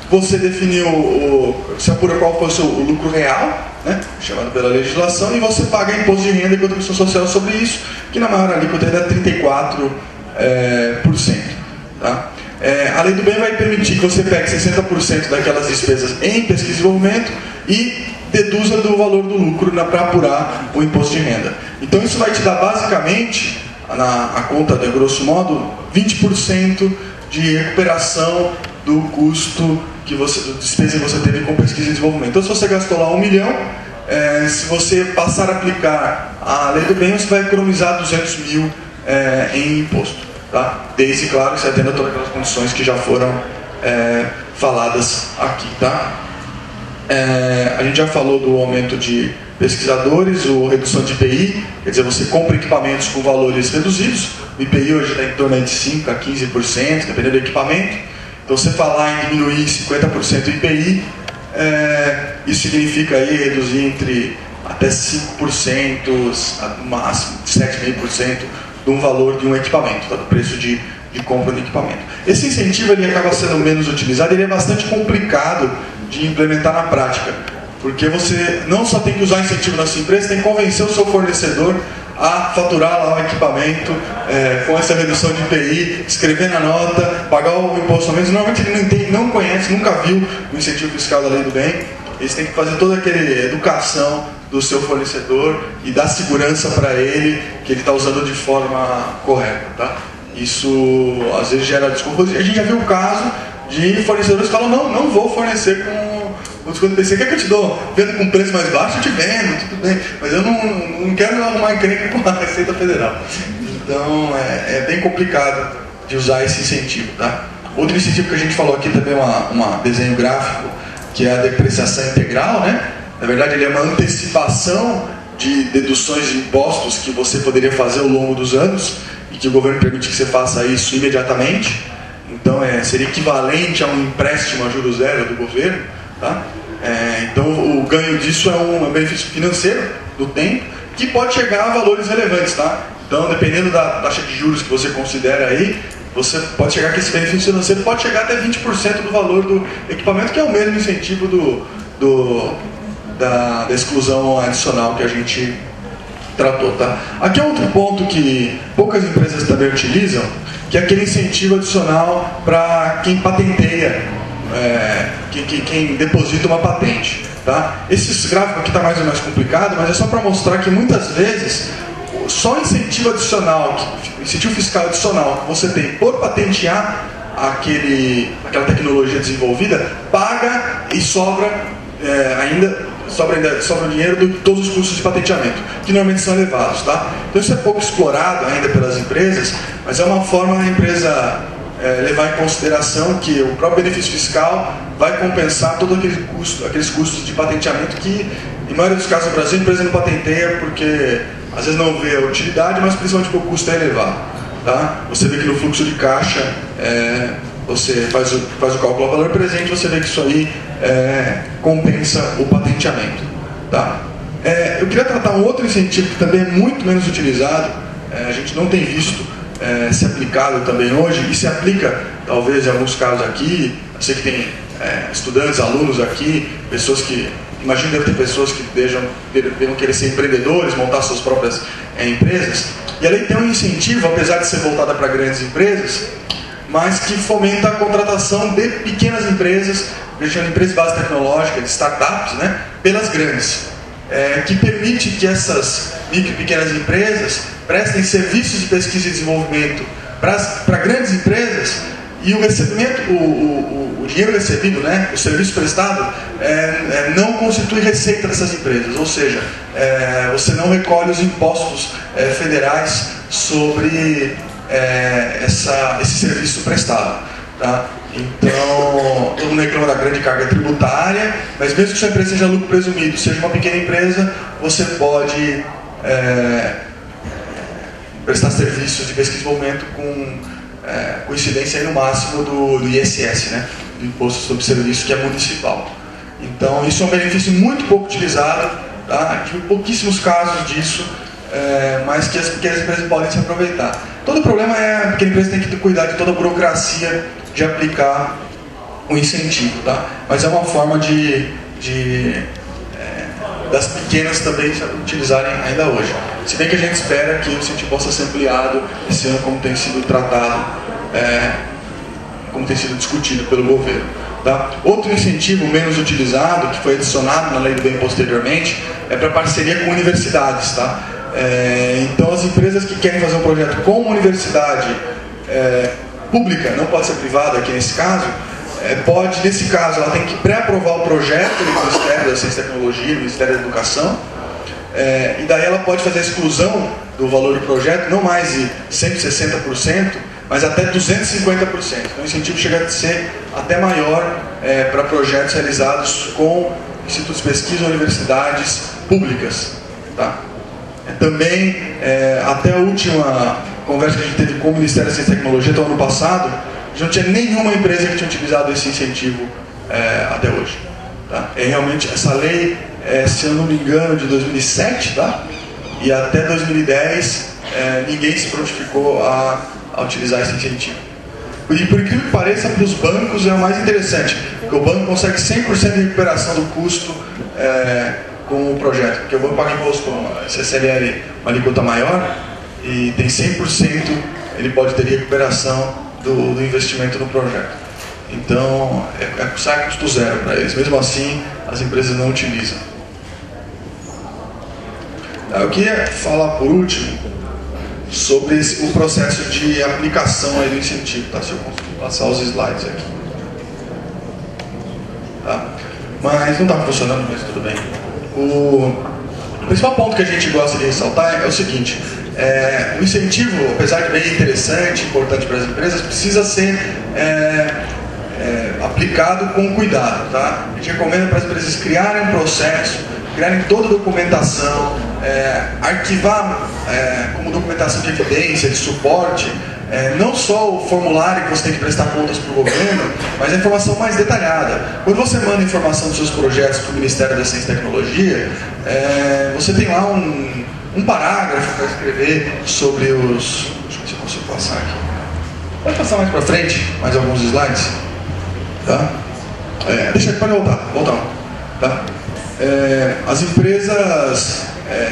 C: Você definiu, você apura qual foi o lucro real, né, chamado pela legislação, e você paga imposto de renda e contribuição social sobre isso, que na maior alíquota é 34%. Tá? A lei do bem vai permitir que você pegue 60% daquelas despesas em pesquisa e desenvolvimento e deduza do valor do lucro para apurar o imposto de renda. Então isso vai te dar basicamente, a conta de grosso modo, 20% de recuperação do custo do despesa que você teve com pesquisa e desenvolvimento. Então, se você gastou lá 1 milhão, se você passar a aplicar a lei do bem, você vai economizar 200 mil em imposto. Tá? Desde, claro, que você atenda todas aquelas condições que já foram faladas aqui. Tá? A gente já falou do aumento de pesquisadores, ou redução de IPI, quer dizer, você compra equipamentos com valores reduzidos. O IPI hoje está em torno de 5% a 15%, dependendo do equipamento. Então, você falar em diminuir 50% do IPI, isso significa aí reduzir entre até 5%, no máximo 7,5% de um valor de um equipamento, tá? Do preço de compra do equipamento. Esse incentivo ele acaba sendo menos utilizado, ele é bastante complicado de implementar na prática, porque você não só tem que usar incentivo na sua empresa, tem que convencer o seu fornecedor a faturar lá o equipamento com essa redução de IPI, escrever na nota, pagar o imposto ao menos. Normalmente ele não conhece, nunca viu o incentivo fiscal da lei do bem. Eles têm que fazer toda aquela educação do seu fornecedor e dar segurança para ele que ele está usando de forma correta. Tá? Isso às vezes gera desconforto. A gente já viu o caso de fornecedores que falam: não vou fornecer com desconto PC, quer que eu te dou? Vendo com preço mais baixo, eu te vendo, tudo bem. Mas eu não quero arrumar encrenca com a Receita Federal. Então, é bem complicado de usar esse incentivo. Tá? Outro incentivo que a gente falou aqui também é um desenho gráfico, que é a depreciação integral. Né? Na verdade, ele é uma antecipação de deduções de impostos que você poderia fazer ao longo dos anos e que o governo permite que você faça isso imediatamente. Então, seria equivalente a um empréstimo a juros zero do governo. Tá? Então o ganho disso é um benefício financeiro do tempo. que pode chegar a valores relevantes, tá? Então, dependendo da taxa de juros que você considera aí, você pode chegar que esse benefício financeiro pode chegar até 20% do valor do equipamento, que é o mesmo incentivo da exclusão adicional que a gente tratou, tá? Aqui é outro ponto que poucas empresas também utilizam, que é aquele incentivo adicional para quem patenteia, quem deposita uma patente, tá? Esse gráfico aqui está mais ou menos complicado, mas é só para mostrar que muitas vezes só incentivo adicional, incentivo fiscal adicional que você tem por patentear aquela tecnologia desenvolvida, paga e sobra dinheiro de todos os custos de patenteamento, que normalmente são elevados, tá? Então isso é pouco explorado ainda pelas empresas, mas é uma forma da empresa levar em consideração que o próprio benefício fiscal vai compensar todos aqueles custos de patenteamento que, em maioria dos casos no Brasil, a empresa não patenteia porque às vezes não vê a utilidade, mas principalmente porque o custo é elevado, tá? Você vê que no fluxo de caixa, você faz o cálculo ao valor presente, você vê que isso aí compensa o patenteamento, tá? Eu queria tratar um outro incentivo que também é muito menos utilizado, a gente não tem visto ser aplicado também hoje, e se aplica talvez em alguns casos aqui. Eu sei que tem estudantes, alunos aqui, pessoas que, imagino deve ter pessoas que devem querer ser empreendedores, montar suas próprias empresas, e a lei tem um incentivo, apesar de ser voltada para grandes empresas, mas que fomenta a contratação de pequenas empresas, a gente chama de empresas de base tecnológica, de startups, né, pelas grandes, que permite que essas micro e pequenas empresas prestem serviços de pesquisa e desenvolvimento para grandes empresas, e o recebimento, o dinheiro recebido, né, o serviço prestado, não constitui receita dessas empresas, ou seja, você não recolhe os impostos federais sobre esse serviço prestado, tá? Então, todo mundo reclama da grande carga tributária, mas mesmo que sua empresa seja lucro presumido, seja uma pequena empresa, você pode prestar serviços de pesquisa e desenvolvimento com incidência aí no máximo do ISS, né? Do Imposto sobre Serviço, que é municipal. Então, isso é um benefício muito pouco utilizado, tá? Tive pouquíssimos casos disso, mas que as pequenas empresas podem se aproveitar. Todo o problema é que a pequena empresa tem que cuidar de toda a burocracia de aplicar o incentivo, tá? Mas é uma forma das pequenas também se utilizarem ainda hoje. Se bem que a gente espera que o incentivo possa ser ampliado esse ano, como tem sido tratado, como tem sido discutido pelo governo, tá? Outro incentivo menos utilizado, que foi adicionado na Lei do Bem posteriormente, é para parceria com universidades, tá? Então as empresas que querem fazer um projeto com uma universidade pública, não pode ser privada aqui nesse caso, nesse caso, ela tem que pré-aprovar o projeto no Ministério da Ciência e Tecnologia, no Ministério da Educação, e daí ela pode fazer a exclusão do valor do projeto, não mais de 160%, mas até 250%. Então o incentivo chega a ser até maior para projetos realizados com institutos de pesquisa ou universidades públicas, tá? Também, até a última conversa que a gente teve com o Ministério da Ciência e Tecnologia, até o ano passado, não tinha nenhuma empresa que tinha utilizado esse incentivo até hoje, tá? Realmente, essa lei, se eu não me engano, de 2007, tá? E até 2010, ninguém se prontificou a utilizar esse incentivo. E por incrível que pareça, para os bancos é o mais interessante, porque o banco consegue 100% de recuperação do custo com o projeto, porque o banco paga imposto com CCLL, uma alíquota maior, e tem 100%, ele pode ter recuperação do investimento no projeto. Então, sai custo zero para eles. Mesmo assim, as empresas não utilizam. Eu queria falar por último sobre o processo de aplicação aí do incentivo, tá? Se eu conseguir passar os slides aqui. Tá? Mas não está funcionando, mas tudo bem. O principal ponto que a gente gosta de ressaltar é o seguinte: o incentivo, apesar de bem interessante, importante para as empresas, precisa ser aplicado com cuidado, tá? A gente recomenda para as empresas criarem um processo, criarem toda a documentação, arquivar como documentação de evidência, de suporte, não só o formulário que você tem que prestar contas para o governo, mas a informação mais detalhada. Quando você manda informação dos seus projetos para o Ministério da Ciência e Tecnologia, você tem lá um parágrafo para escrever sobre os... Deixa eu ver se eu consigo passar aqui. Pode passar mais para frente, mais alguns slides. Tá? Pode voltar. Tá? As empresas...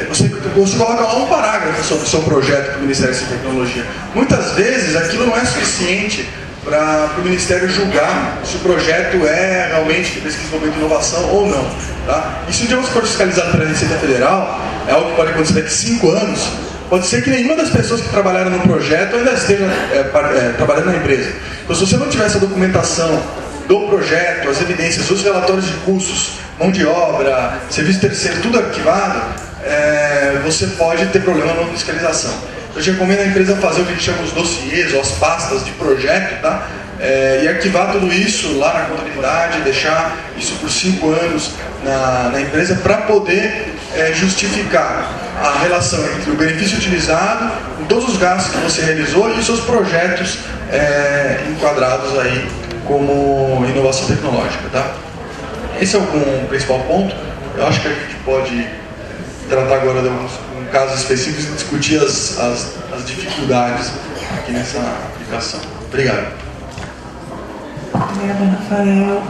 C: você coloca lá um parágrafo sobre o seu projeto para o Ministério da Tecnologia. Muitas vezes aquilo não é suficiente para o Ministério julgar se o projeto é realmente de pesquisa, desenvolvimento e inovação ou não. Tá? E se um dia você for fiscalizado pela Receita Federal, é algo que pode acontecer daqui a 5 anos, pode ser que nenhuma das pessoas que trabalharam no projeto ainda esteja trabalhando na empresa. Então, se você não tiver essa documentação do projeto, as evidências, os relatórios de custos, mão de obra, serviço terceiro, tudo arquivado, você pode ter problema na fiscalização. Eu te recomendo a empresa fazer o que a gente chama os dossiês ou as pastas de projeto, tá? E arquivar tudo isso lá na contabilidade, deixar isso por 5 anos na empresa para poder justificar a relação entre o benefício utilizado, com todos os gastos que você realizou e os seus projetos enquadrados aí como inovação tecnológica, tá? Esse é o principal ponto. Eu acho que a gente pode tratar agora de alguns casos específicos e discutir as dificuldades aqui nessa aplicação. Obrigado.
B: Obrigada, Rafael.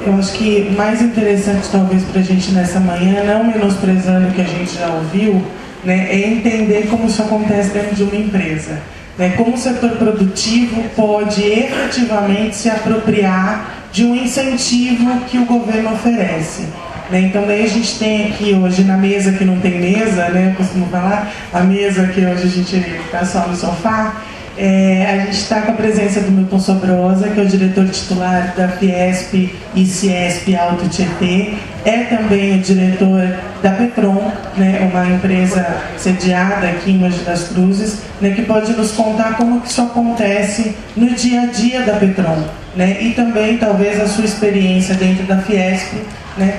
B: Eu acho que mais interessante talvez para a gente nessa manhã, não menosprezando o que a gente já ouviu, né, é entender como isso acontece dentro de uma empresa. Né, como o setor produtivo pode efetivamente se apropriar de um incentivo que o governo oferece. Então daí a gente tem aqui hoje na mesa que não tem mesa, né, eu costumo falar, a mesa que hoje a gente está só no sofá, a gente está com a presença do Milton Sobrosa, que é o diretor titular da Fiesp e Ciesp Alto Tietê, é também o diretor da Petron, né, uma empresa sediada aqui em Mogi das Cruzes, né, que pode nos contar como que isso acontece no dia a dia da Petron, né, e também talvez a sua experiência dentro da Fiesp, né,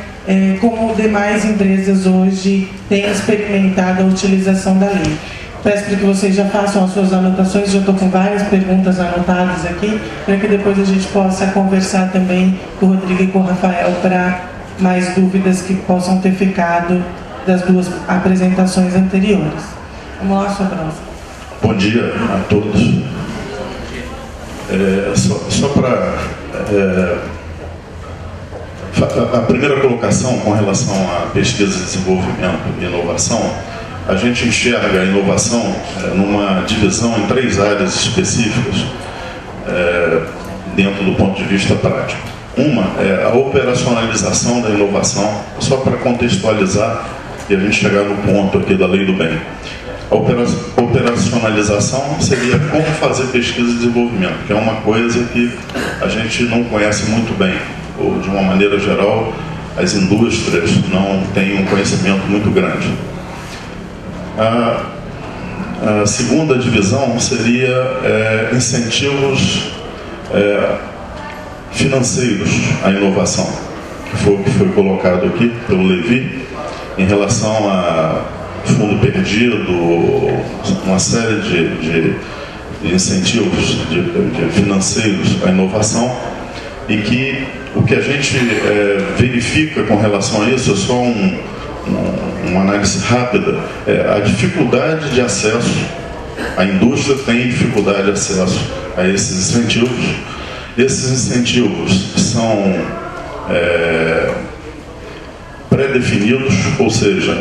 B: como demais empresas hoje têm experimentado a utilização da lei. Peço para que vocês já façam as suas anotações, já estou com várias perguntas anotadas aqui, para que depois a gente possa conversar também com o Rodrigo e com o Rafael para mais dúvidas que possam ter ficado das duas apresentações anteriores. Vamos lá, Sobrosa.
E: Bom dia a todos. Só para... a primeira colocação com relação à pesquisa, desenvolvimento e inovação, a gente enxerga a inovação numa divisão em 3 áreas específicas dentro do ponto de vista prático. Uma é a operacionalização da inovação, só para contextualizar e a gente chegar no ponto aqui da lei do bem. A operacionalização seria como fazer pesquisa e desenvolvimento, que é uma coisa que a gente não conhece muito bem, ou de uma maneira geral, as indústrias não têm um conhecimento muito grande. A segunda divisão seria incentivos financeiros à inovação, que foi o que foi colocado aqui pelo Levi, em relação a fundo perdido, uma série de incentivos financeiros à inovação, e que o que a gente verifica com relação a isso é só uma análise rápida, a dificuldade de acesso. A indústria tem dificuldade de acesso a esses incentivos. Esses incentivos são pré-definidos, ou seja,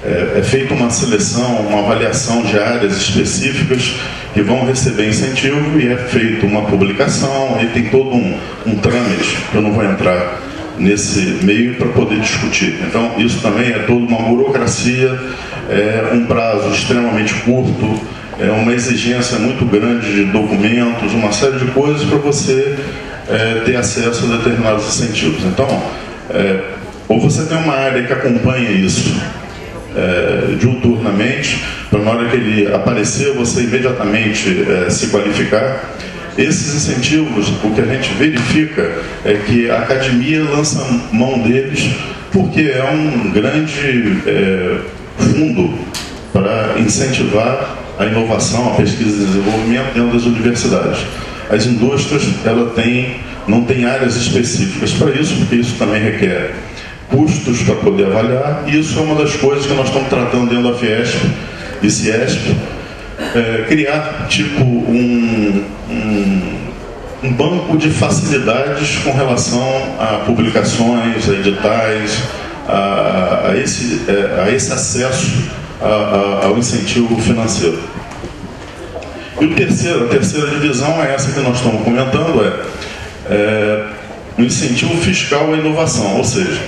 E: é feita uma seleção, uma avaliação de áreas específicas que vão receber incentivo e é feita uma publicação, e tem todo um trâmite, que eu não vou entrar nesse meio para poder discutir. Então, isso também é toda uma burocracia, um prazo extremamente curto, uma exigência muito grande de documentos, uma série de coisas para você ter acesso a determinados incentivos. Então, ou você tem uma área que acompanha isso diuturnamente, para na hora que ele aparecer, você imediatamente se qualificar. Esses incentivos, o que a gente verifica é que a academia lança mão deles porque é um grande fundo para incentivar a inovação, a pesquisa e desenvolvimento dentro das universidades. As indústrias, não têm áreas específicas para isso, porque isso também requer custos para poder avaliar, e isso é uma das coisas que nós estamos tratando dentro da Fiesp e Ciesp, criar tipo um banco de facilidades com relação a publicações, a editais, a esse acesso ao incentivo financeiro. E a terceira divisão é essa que nós estamos comentando, o incentivo fiscal à inovação, ou seja,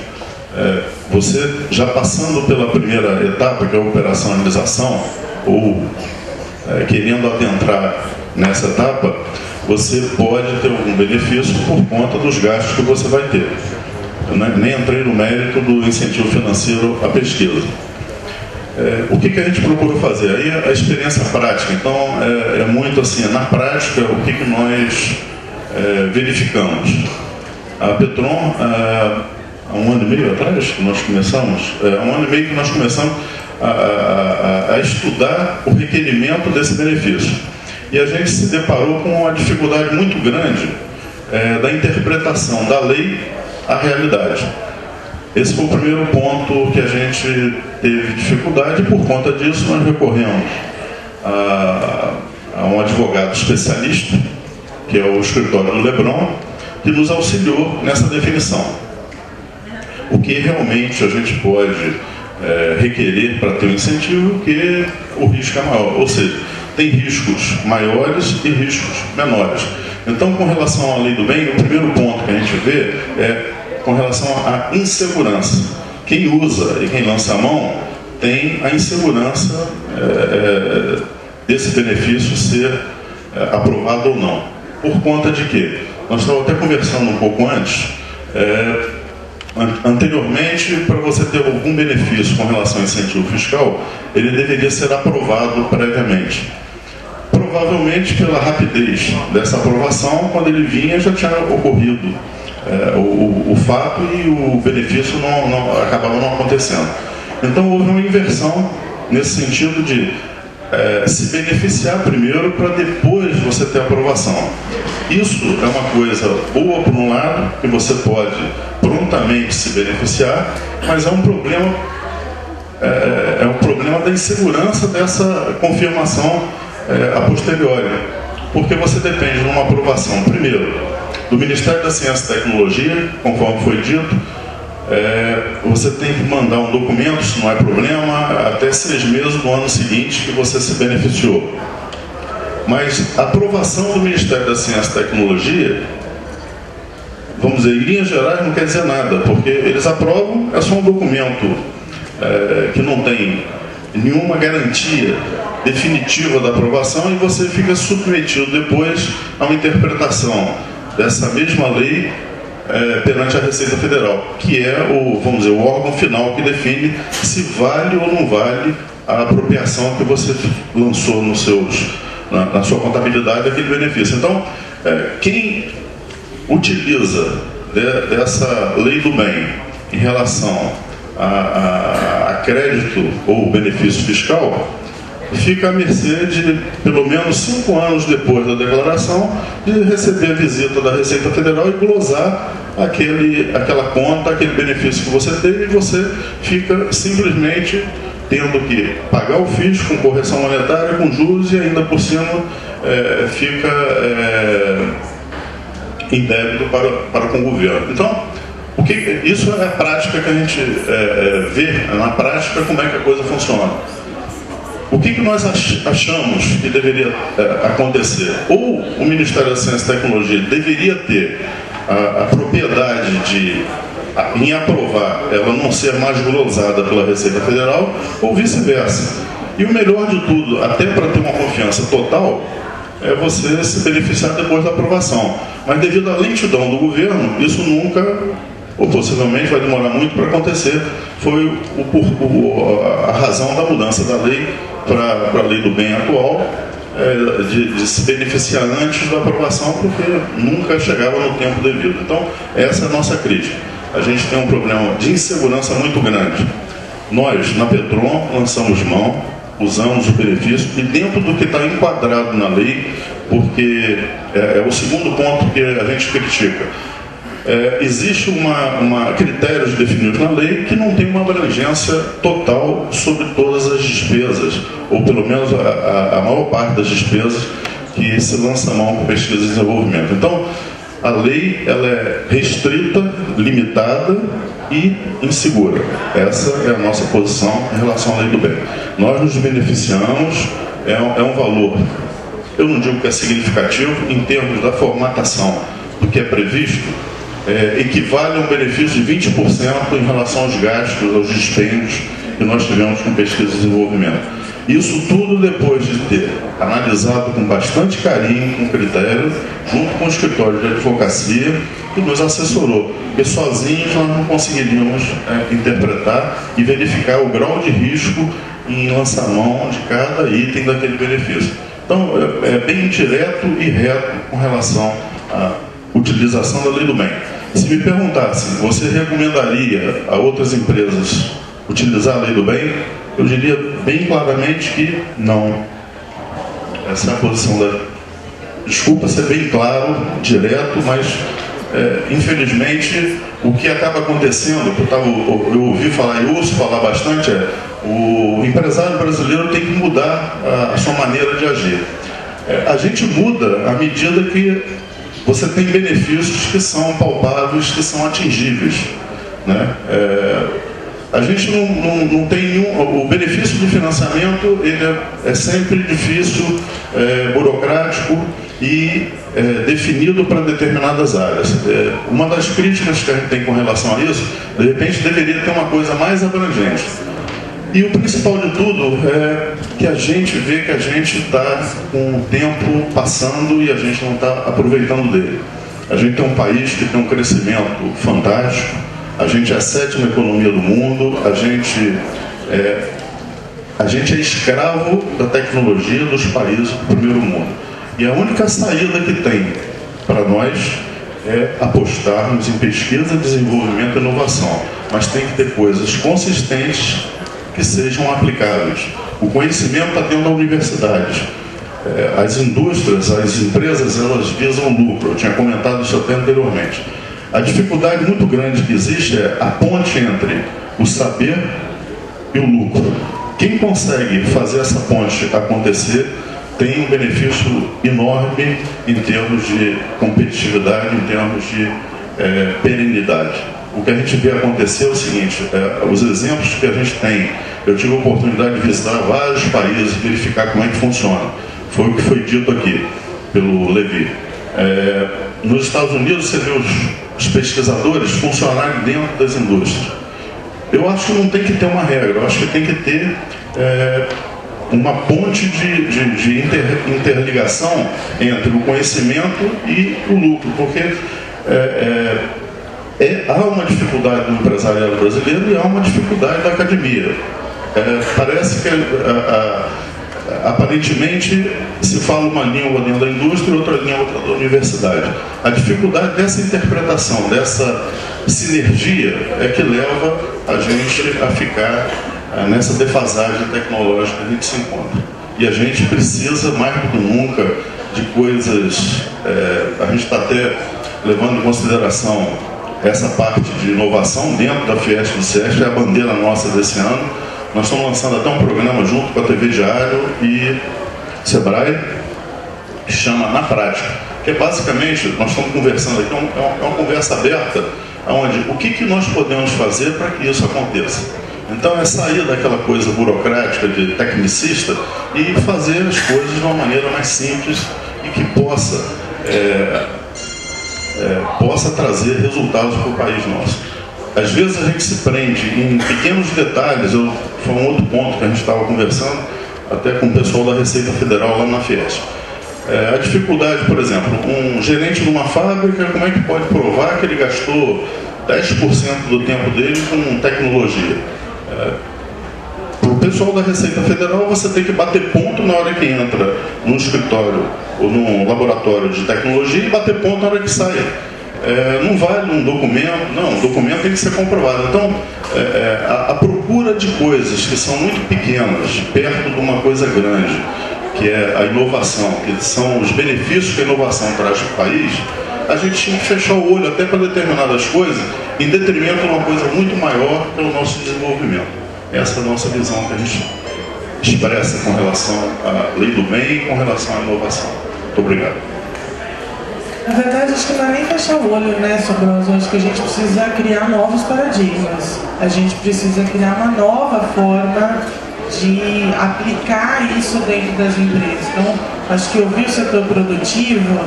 E: você já passando pela primeira etapa, que é a operacionalização, ou querendo adentrar nessa etapa, você pode ter algum benefício por conta dos gastos que você vai ter. Eu nem entrei no mérito do incentivo financeiro à pesquisa. O que a gente procura fazer? Aí a experiência prática. Então, é muito assim, na prática, o que nós verificamos? A Petrom, há 1 ano e meio atrás que nós começamos, há 1 ano e meio que nós começamos a estudar o requerimento desse benefício. E a gente se deparou com uma dificuldade muito grande da interpretação da lei à realidade. Esse foi o primeiro ponto que a gente teve dificuldade, e por conta disso nós recorremos a um advogado especialista, que é o escritório do Lebron, que nos auxiliou nessa definição. O que realmente a gente pode requerer para ter um incentivo, que o risco é maior, ou seja, tem riscos maiores e riscos menores. Então, com relação à lei do bem, o primeiro ponto que a gente vê é com relação à insegurança. Quem usa e quem lança a mão tem a insegurança desse benefício ser aprovado ou não. Por conta de quê? Nós estávamos até conversando um pouco antes. Anteriormente, para você ter algum benefício com relação ao incentivo fiscal, ele deveria ser aprovado previamente. Provavelmente, pela rapidez dessa aprovação, quando ele vinha, já tinha ocorrido o fato e o benefício acabava não acontecendo. Então, houve uma inversão nesse sentido de se beneficiar primeiro para depois você ter aprovação. Isso é uma coisa boa por um lado, que você pode prontamente se beneficiar, mas é um problema da insegurança dessa confirmação a posteriori, porque você depende de uma aprovação, primeiro, do Ministério da Ciência e Tecnologia, conforme foi dito. Você tem que mandar um documento, isso não é problema, até 6 meses do ano seguinte que você se beneficiou. Mas a aprovação do Ministério da Ciência e Tecnologia, vamos dizer, em linhas gerais não quer dizer nada, porque eles aprovam, é só um documento que não tem nenhuma garantia definitiva da aprovação, e você fica submetido depois a uma interpretação dessa mesma lei perante a Receita Federal, que é vamos dizer, o órgão final que define se vale ou não vale a apropriação que você lançou na sua contabilidade daquele benefício. Então, quem utiliza dessa lei do bem em relação a crédito ou benefício fiscal, fica à mercê de, pelo menos 5 anos depois da declaração, de receber a visita da Receita Federal e glosar aquela conta, aquele benefício que você teve, e você fica simplesmente tendo que pagar o FIS com correção monetária, com juros, e ainda por cima fica em débito para com o governo. Então, isso é a prática que a gente vê, na prática, como é que a coisa funciona. O que nós achamos que deveria acontecer? Ou o Ministério da Ciência e Tecnologia deveria ter a propriedade em aprovar ela não ser mais glosada pela Receita Federal, ou vice-versa. E o melhor de tudo, até para ter uma confiança total, é você se beneficiar depois da aprovação. Mas devido à lentidão do governo, isso nunca, ou possivelmente vai demorar muito para acontecer. Foi a razão da mudança da lei para a lei do bem atual, de se beneficiar antes da aprovação, porque nunca chegava no tempo devido. Então, essa é a nossa crítica. A gente tem um problema de insegurança muito grande. Nós, na Petrom, lançamos mão, usamos o benefício, e dentro do que está enquadrado na lei, porque é o segundo ponto que a gente critica. existe critérios definidos na lei que não tem uma abrangência total sobre todas as despesas, ou pelo menos a maior parte das despesas que se lança a mão com pesquisa e desenvolvimento. Então, a lei ela é restrita, limitada e insegura. Essa é a nossa posição em relação à lei do bem. Nós nos beneficiamos, é um valor, eu não digo que é significativo, em termos da formatação do que é previsto, equivale a um benefício de 20% em relação aos gastos, aos dispêndios que nós tivemos com pesquisa e desenvolvimento. Isso tudo depois de ter analisado com bastante carinho, com critério, junto com o escritório de advocacia, que nos assessorou, porque sozinhos nós não conseguiríamos interpretar e verificar o grau de risco em lançar mão de cada item daquele benefício. Então, é bem direto e reto com relação à utilização da lei do bem. Se me perguntasse, você recomendaria a outras empresas utilizar a lei do bem? Eu diria bem claramente que não. Essa é a posição da... Desculpa ser bem claro, direto, mas infelizmente o que acaba acontecendo, eu ouvi falar e ouço falar bastante, o empresário brasileiro tem que mudar a sua maneira de agir. A gente muda à medida que você tem benefícios que são palpáveis, que são atingíveis, né? A gente não tem nenhum... O benefício de financiamento ele é sempre difícil, burocrático e definido para determinadas áreas. Uma das críticas que a gente tem com relação a isso, de repente deveria ter uma coisa mais abrangente. E o principal de tudo é que a gente vê que a gente está com o tempo passando e a gente não está aproveitando dele. A gente tem um país que tem um crescimento fantástico, a gente é a 7ª economia do mundo, a gente é escravo da tecnologia dos países do primeiro mundo. E a única saída que tem para nós é apostarmos em pesquisa, desenvolvimento e inovação. Mas tem que ter coisas consistentes que sejam aplicáveis. O conhecimento está dentro da universidade. As indústrias, as empresas, elas visam lucro. Eu tinha comentado isso até anteriormente. A dificuldade muito grande que existe é a ponte entre o saber e o lucro. Quem consegue fazer essa ponte acontecer tem um benefício enorme em termos de competitividade, em termos de perenidade. O que a gente vê acontecer é o seguinte, os exemplos que a gente tem, eu tive a oportunidade de visitar vários países e verificar como é que funciona. Foi o que foi dito aqui pelo Levi. Nos Estados Unidos você vê os pesquisadores funcionarem dentro das indústrias. Eu acho que não tem que ter uma regra, eu acho que tem que ter uma ponte de interligação entre o conhecimento e o lucro, porque há uma dificuldade do empresariado brasileiro e há uma dificuldade da academia. Parece que aparentemente se fala uma língua dentro da indústria e outra língua da universidade. A dificuldade dessa interpretação, dessa sinergia é que leva a gente a ficar nessa defasagem tecnológica que a gente se encontra. E a gente precisa mais do que nunca de coisas, a gente está até levando em consideração essa parte de inovação dentro da Fiesp do SESC, é a bandeira nossa desse ano. Nós estamos lançando até um programa junto com a TV Diário e Sebrae, que chama Na Prática, que é basicamente, nós estamos conversando aqui, é uma conversa aberta, onde o que nós podemos fazer para que isso aconteça. Então é sair daquela coisa burocrática de tecnicista e fazer as coisas de uma maneira mais simples e que possa trazer resultados para o país nosso. Às vezes a gente se prende em pequenos detalhes, foi um outro ponto que a gente estava conversando, até com o pessoal da Receita Federal lá na Fiesp. A dificuldade, por exemplo, um gerente de uma fábrica, como é que pode provar que ele gastou 10% do tempo dele com tecnologia? Para o pessoal da Receita Federal, você tem que bater ponto na hora que entra num escritório ou num laboratório de tecnologia e bater ponto na hora que sai. Não vale um documento, não, o documento tem que ser comprovado. Então, a procura de coisas que são muito pequenas, perto de uma coisa grande, que é a inovação, que são os benefícios que a inovação traz para o país, a gente tinha que fechar o olho até para determinadas coisas, em detrimento de uma coisa muito maior que é o nosso desenvolvimento. Essa é a nossa visão que a gente expressa com relação à lei do bem e com relação à inovação. Muito obrigado.
B: Na verdade, acho que não é nem fechar o olho, né, Sobroso? Acho que a gente precisa criar novos paradigmas. A gente precisa criar uma nova forma de aplicar isso dentro das empresas. Então, acho que ouvir o setor produtivo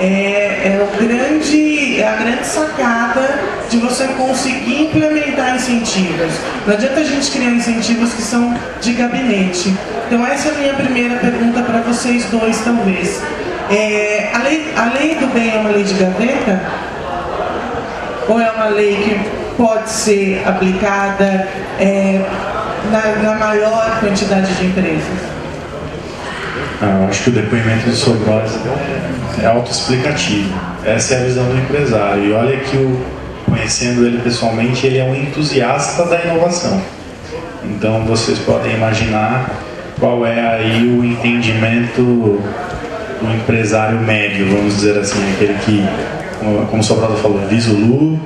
B: é a grande sacada de você conseguir implementar incentivos. Não adianta a gente criar incentivos que são de gabinete. Então, essa é a minha primeira pergunta para vocês dois, talvez. A lei do bem é uma lei de gaveta? Ou é uma lei que pode ser aplicada na maior quantidade de empresas?
D: Eu acho que o depoimento de Sobroso é autoexplicativo. Essa é a visão do empresário. E olha que, conhecendo ele pessoalmente, ele é um entusiasta da inovação. Então vocês podem imaginar qual é aí o entendimento do empresário médio, vamos dizer assim, aquele que, como o Sobroso falou, visa o lucro,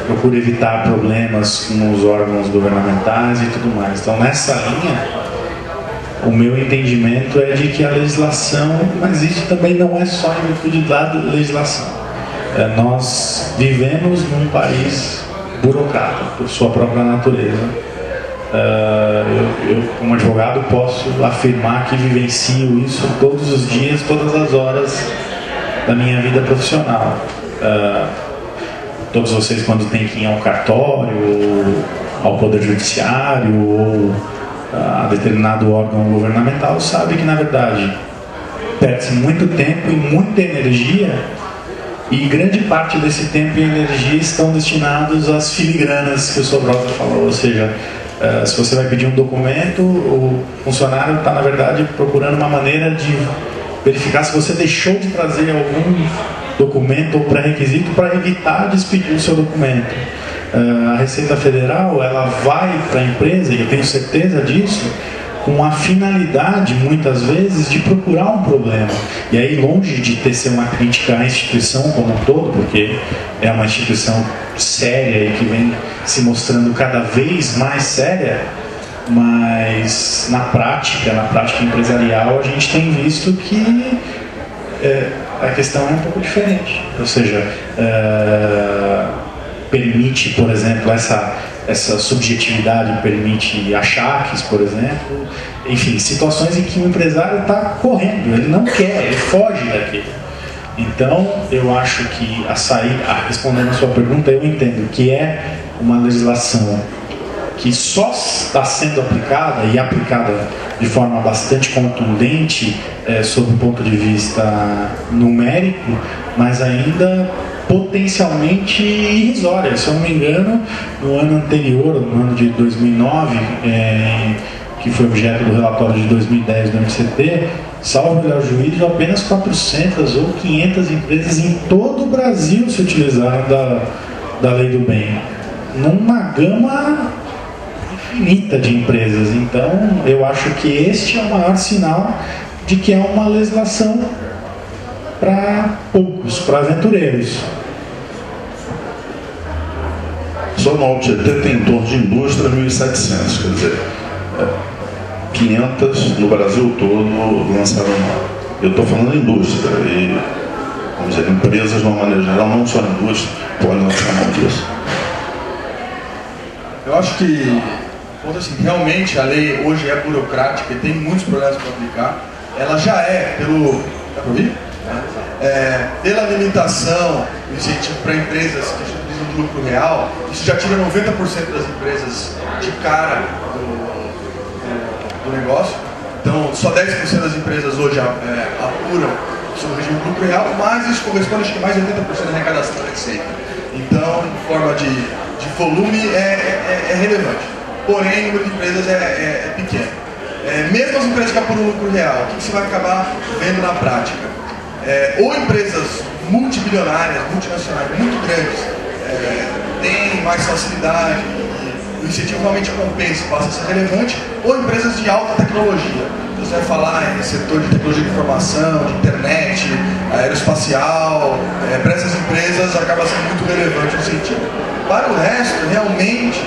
D: procura evitar problemas com os órgãos governamentais e tudo mais. Então, nessa linha, o meu entendimento é de que a legislação, mas isso também não é só em virtude da legislação. Nós vivemos num país burocrata, por sua própria natureza. Eu, como advogado, posso afirmar que vivencio isso todos os dias, todas as horas da minha vida profissional. Todos vocês, quando têm que ir ao cartório, ou ao Poder Judiciário, ou a determinado órgão governamental, sabem que, na verdade, perde-se muito tempo e muita energia, e grande parte desse tempo e energia estão destinados às filigranas que o Sobroso falou, ou seja, se você vai pedir um documento, o funcionário está, na verdade, procurando uma maneira de verificar se você deixou de trazer algum documento ou pré-requisito para evitar despedir o seu documento. A Receita Federal, ela vai para a empresa, e eu tenho certeza disso, com a finalidade, muitas vezes, de procurar um problema. E aí, longe de ser uma crítica à instituição como um todo, porque é uma instituição séria e que vem se mostrando cada vez mais séria, mas na prática empresarial, a gente tem visto que a questão é um pouco diferente. Ou seja, permite, por exemplo, essa subjetividade, permite achaques, por exemplo, enfim, situações em que o empresário está correndo, ele não quer, ele foge daquilo. Então, eu acho que respondendo a sua pergunta, eu entendo que é uma legislação que só está sendo aplicada, e aplicada de forma bastante contundente, sob o ponto de vista numérico, mas ainda potencialmente irrisória. Se eu não me engano, no ano anterior, no ano de 2009, que foi objeto do relatório de 2010 do MCT, salvo o melhor juízo, apenas 400 ou 500 empresas em todo o Brasil se utilizaram da lei do bem, numa gama infinita de empresas. Então, eu acho que este é o maior sinal de que é uma legislação para poucos, para aventureiros.
E: Só no OBGT tem em torno de indústria 1.700, quer dizer, 500 no Brasil todo lançaram. Eu estou falando de indústria, e, vamos dizer, empresas de uma maneira geral, não só indústria, podem lançar mão disso.
C: Eu acho que, assim, realmente a lei hoje é burocrática e tem muitos problemas para aplicar. Ela já é, dá para ouvir? Pela limitação do incentivo para empresas que utilizam do lucro real, isso já tira 90% das empresas de cara do negócio. Então, só 10% das empresas hoje apuram sobre o regime do lucro real, mas isso corresponde a mais de 80% da arrecadação da receita. Então, em forma de volume, é relevante. Porém, o número de empresas é pequeno. Mesmo as empresas que apuram o lucro real, o que você vai acabar vendo na prática? Ou empresas multibilionárias, multinacionais, muito grandes, têm mais facilidade e o incentivo realmente compensa, passa a ser relevante, ou empresas de alta tecnologia. você vai falar em setor de tecnologia de informação, de internet, aeroespacial, para essas empresas acaba sendo muito relevante no sentido. Para o resto, realmente,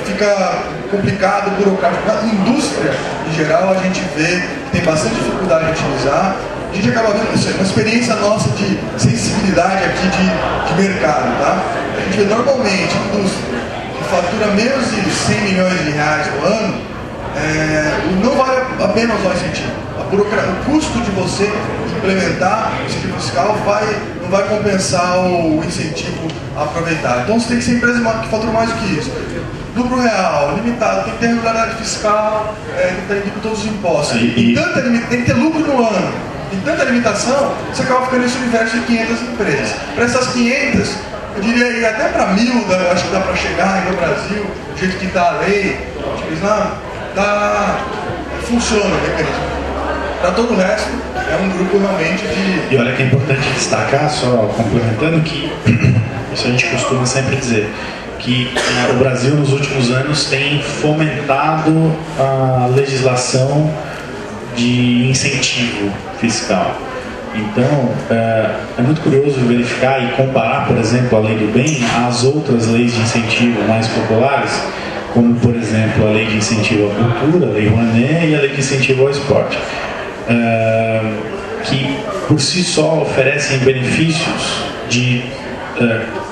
C: fica complicado, burocrático. A indústria, em geral, a gente vê que tem bastante dificuldade de utilizar. A gente acaba vendo isso, uma experiência nossa de sensibilidade aqui de mercado, tá? A gente vê normalmente indústria que fatura menos de 100 milhões de reais no ano, não vale a pena usar o incentivo. O custo de você implementar o incentivo fiscal não vai compensar o incentivo a aproveitar. Então você tem que ser empresa que fatura mais do que isso. Lucro real, limitado, tem que ter regularidade fiscal, tem que estar limpo todos os impostos. Tem que ter lucro no ano. E tanta limitação, você acaba ficando nesse universo de 500 empresas. Para essas 500, eu diria até para 1.000, acho que dá para chegar aí no Brasil, do jeito que está a lei, funciona o mecanismo. Para todo o resto, é um grupo realmente de...
D: E olha que é importante destacar, só complementando, que isso a gente costuma sempre dizer, que o Brasil nos últimos anos tem fomentado a legislação de incentivo fiscal. Então, é muito curioso verificar e comparar, por exemplo, a Lei do Bem às outras leis de incentivo mais populares, como, por exemplo, a Lei de Incentivo à Cultura, a Lei Rouanet, e a Lei de Incentivo ao Esporte, que, por si só, oferecem benefícios de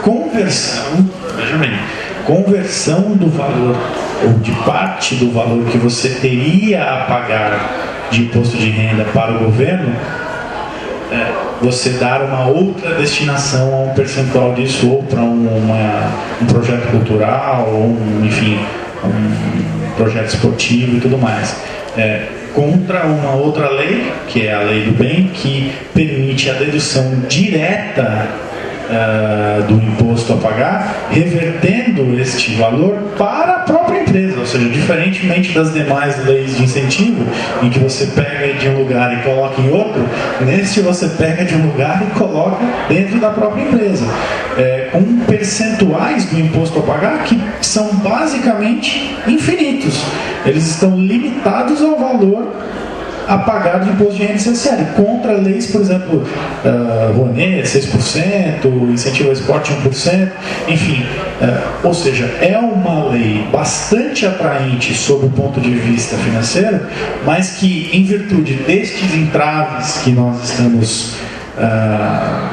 D: conversão, veja bem, conversão do valor, ou de parte do valor que você teria a pagar de imposto de renda para o governo, você dar uma outra destinação a um percentual disso, ou para um projeto cultural, ou enfim, um projeto esportivo e tudo mais. Contra uma outra lei, que é a Lei do Bem, que permite a dedução direta do imposto a pagar, revertendo este valor para a própria empresa, ou seja, diferentemente das demais leis de incentivo, em que você pega de um lugar e coloca em outro, neste você pega de um lugar e coloca dentro da própria empresa, com percentuais do imposto a pagar que são basicamente infinitos. Eles estão limitados ao valor a pagar do imposto de renda essencial, contra leis, por exemplo, Rouanet, 6%, incentivo ao esporte 1%, enfim, ou seja, é uma lei bastante atraente sob o ponto de vista financeiro, mas que, em virtude destes entraves que nós estamos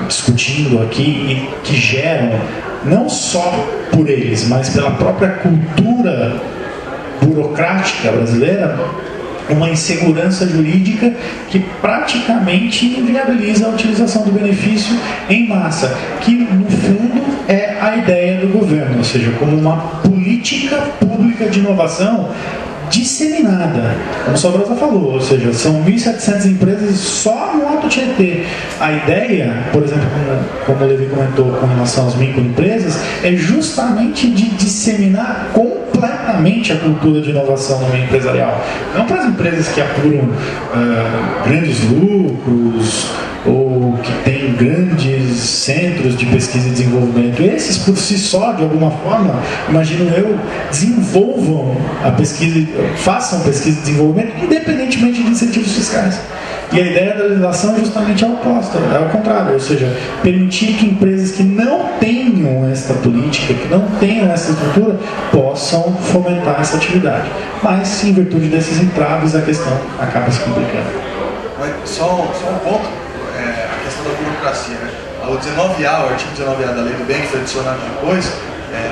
D: discutindo aqui e que geram, não só por eles, mas pela própria cultura burocrática brasileira, uma insegurança jurídica que praticamente inviabiliza a utilização do benefício em massa, que no fundo é a ideia do governo, ou seja, como uma política pública de inovação disseminada, como o Sobrosa falou, ou seja, são 1.700 empresas só no Alto Tietê. A ideia, por exemplo, como o Levi comentou com relação às microempresas, é justamente de disseminar completamente a cultura de inovação no meio empresarial. Não para as empresas que apuram grandes lucros ou que têm grandes centros de pesquisa e desenvolvimento. Esses, por si só, de alguma forma, imagino eu, desenvolvam a pesquisa, façam pesquisa e desenvolvimento, independentemente de incentivos fiscais. E a ideia da legislação é justamente a oposta, é ao contrário, ou seja, permitir que empresas que não tenham esta política, que não tenham essa estrutura, possam fomentar essa atividade. Mas, em virtude desses entraves, a questão acaba se complicando.
C: Mas só um ponto, a questão da burocracia, né? O 19A, o artigo 19A da Lei do Bem, que foi adicionado depois,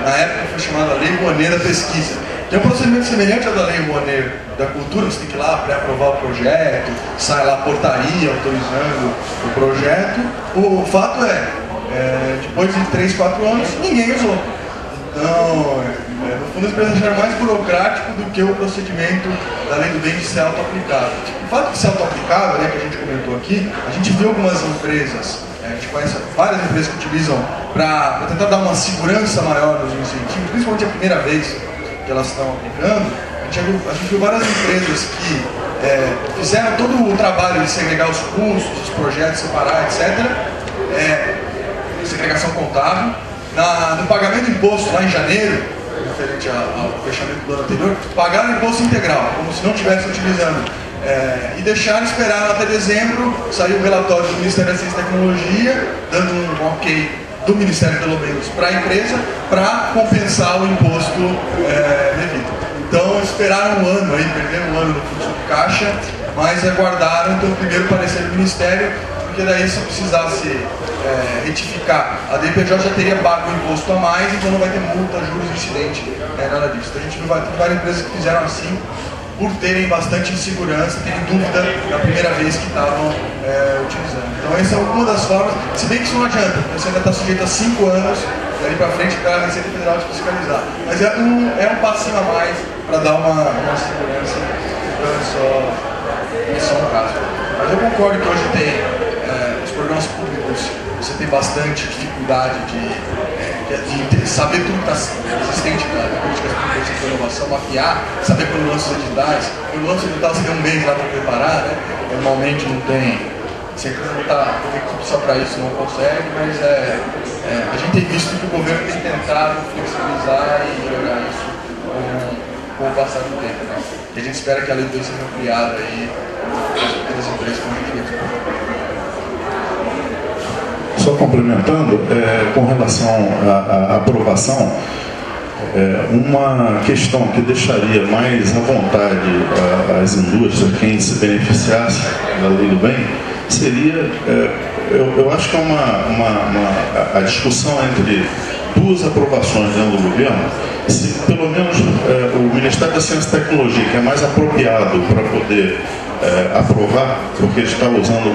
C: na época foi chamada Lei Rouanet da Pesquisa, que é um procedimento semelhante ao da Lei Rouanet da Cultura. Você tem que ir lá pré-aprovar o projeto, sai lá a portaria autorizando o projeto. O fato depois de 3, 4 anos, ninguém usou. Então, no fundo, as empresas acharam mais burocrático do que o procedimento da Lei do Bem de ser auto-aplicável. O fato de ser auto-aplicável, que a gente comentou aqui, a gente viu algumas empresas, a gente conhece várias empresas que utilizam para tentar dar uma segurança maior nos incentivos, principalmente a primeira vez que elas estão aplicando. A gente viu várias empresas que fizeram todo o trabalho de segregar os custos, os projetos, separar, etc. Segregação contábil. No pagamento de imposto lá em janeiro, referente ao fechamento do ano anterior, pagaram imposto integral, como se não estivesse utilizando E deixaram, esperaram até dezembro, saiu o relatório do Ministério da Ciência e Tecnologia, dando um ok do Ministério, pelo menos, para a empresa, para compensar o imposto devido. Então, esperaram um ano, perderam um ano no fluxo de caixa, mas aguardaram então, o primeiro parecer do Ministério, porque daí, se precisasse retificar, a DPJ já teria pago o imposto a mais, então não vai ter multa, juros, incidente, nada disso. Então, a gente viu várias empresas que fizeram assim, por terem bastante insegurança, terem dúvida da primeira vez que estavam utilizando. Então essa é uma das formas, se bem que isso não adianta, você ainda está sujeito a 5 anos dali para frente para a Receita Federal te fiscalizar. Mas é um passinho a mais para dar uma segurança, então é só um caso. Mas eu concordo que hoje tem os programas públicos, você tem bastante dificuldade de saber tudo que está existente na política pública de inovação, mapear, saber quando lança os editais. Quando lança os editais, você tem um mês lá para preparar, né? Normalmente não tem, você não está com equipe só para isso, não consegue, mas a gente tem visto que o governo tem tentado flexibilizar e melhorar isso com o passar do tempo. Né? E a gente espera que a lei seja ampliada aí pelas empresas como a gente quer.
E: Só complementando, com relação à aprovação, uma questão que deixaria mais à vontade as indústrias, quem se beneficiasse da lei do bem, seria, eu acho que a discussão entre duas aprovações dentro do governo, se pelo menos o Ministério da Ciência e Tecnologia, que é mais apropriado para poder aprovar, porque está usando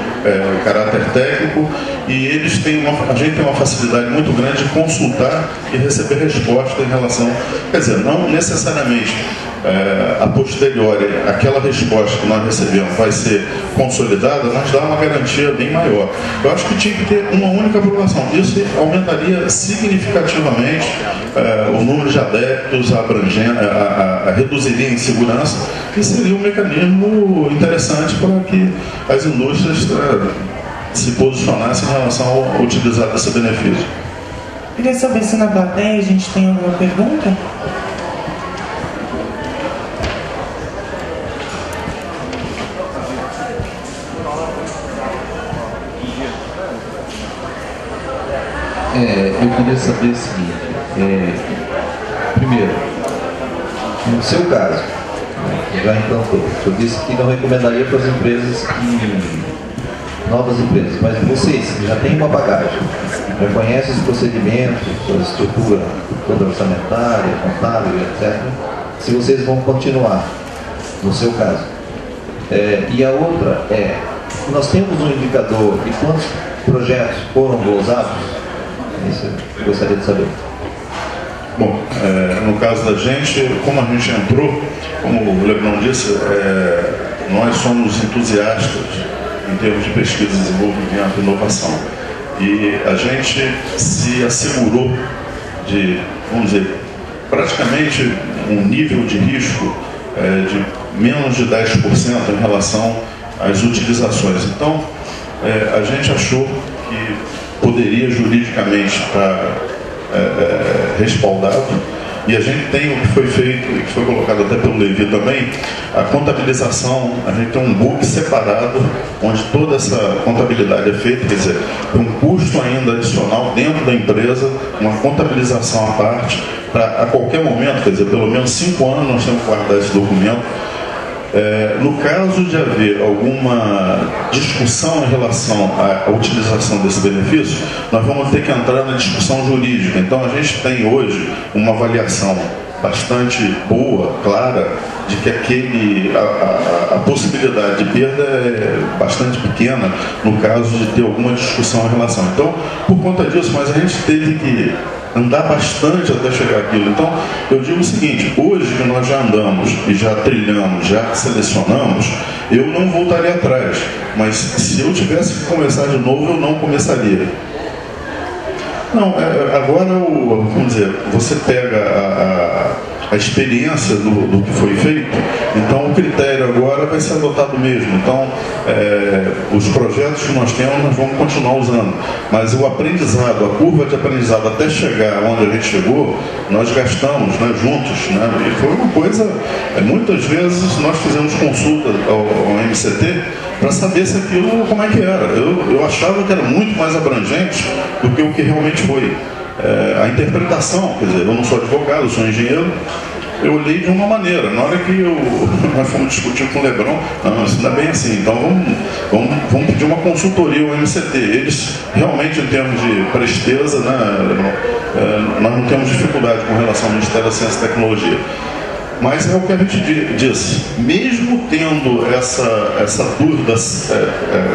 E: caráter técnico e a gente tem uma facilidade muito grande de consultar e receber resposta em relação, quer dizer, não necessariamente a posteriori aquela resposta que nós recebemos vai ser consolidada, mas dá uma garantia bem maior. Eu acho que tinha que ter uma única aprovação. Isso aumentaria significativamente o número de adeptos, reduziria a insegurança e seria um mecanismo interessante para que as indústrias se posicionassem em relação ao utilizar desse benefício.
B: Queria saber se na plateia a gente tem alguma pergunta?
F: Eu queria saber o seguinte, primeiro, no seu caso, já implantou, o senhor disse que não recomendaria para as empresas novas empresas, mas vocês que já têm uma bagagem, já conhecem os procedimentos, a estrutura toda orçamentária, contábil, etc., se vocês vão continuar, no seu caso. E a outra nós temos um indicador de quantos projetos foram gozados. Isso eu gostaria de saber.
E: Bom, no caso da gente, como a gente entrou, como o Lebrão disse, nós somos entusiastas em termos de pesquisa, desenvolvimento e inovação. E a gente se assegurou de, vamos dizer, praticamente um nível de risco de menos de 10% em relação às utilizações. Então, a gente achou que poderia juridicamente estar respaldado, e a gente tem o que foi feito, e que foi colocado até pelo Levi também, a contabilização, a gente tem um book separado, onde toda essa contabilidade é feita, quer dizer, um custo ainda adicional dentro da empresa, uma contabilização à parte, para a qualquer momento, quer dizer, pelo menos 5 anos nós temos que guardar esse documento. No caso de haver alguma discussão em relação à utilização desse benefício, nós vamos ter que entrar na discussão jurídica. Então a gente tem hoje uma avaliação bastante boa, clara, de que a possibilidade de perda é bastante pequena no caso de ter alguma discussão em relação. Então, por conta disso, mas a gente teve que andar bastante até chegar àquilo. Então, eu digo o seguinte, hoje que nós já andamos e já trilhamos, já selecionamos, eu não voltaria atrás, mas se eu tivesse que começar de novo, eu não começaria. Não, agora, vamos dizer, você pega a experiência do que foi feito, então o critério agora vai ser adotado mesmo. Então, os projetos que nós temos, nós vamos continuar usando, mas o aprendizado, a curva de aprendizado até chegar onde a gente chegou, nós gastamos, né, juntos, né, e foi uma coisa, muitas vezes nós fizemos consulta ao MCT para saber se aquilo, como é que era. Eu achava que era muito mais abrangente do que o que realmente foi. A interpretação, quer dizer, eu não sou advogado, eu sou engenheiro, eu olhei de uma maneira. Na hora que nós fomos discutir com o Lebron, não, isso não é bem assim, então vamos pedir uma consultoria ao MCT. Eles realmente, em termos de presteza, né, Lebron, nós não temos dificuldade com relação ao Ministério da Ciência e Tecnologia. Mas é o que a gente disse, mesmo tendo essa dúvida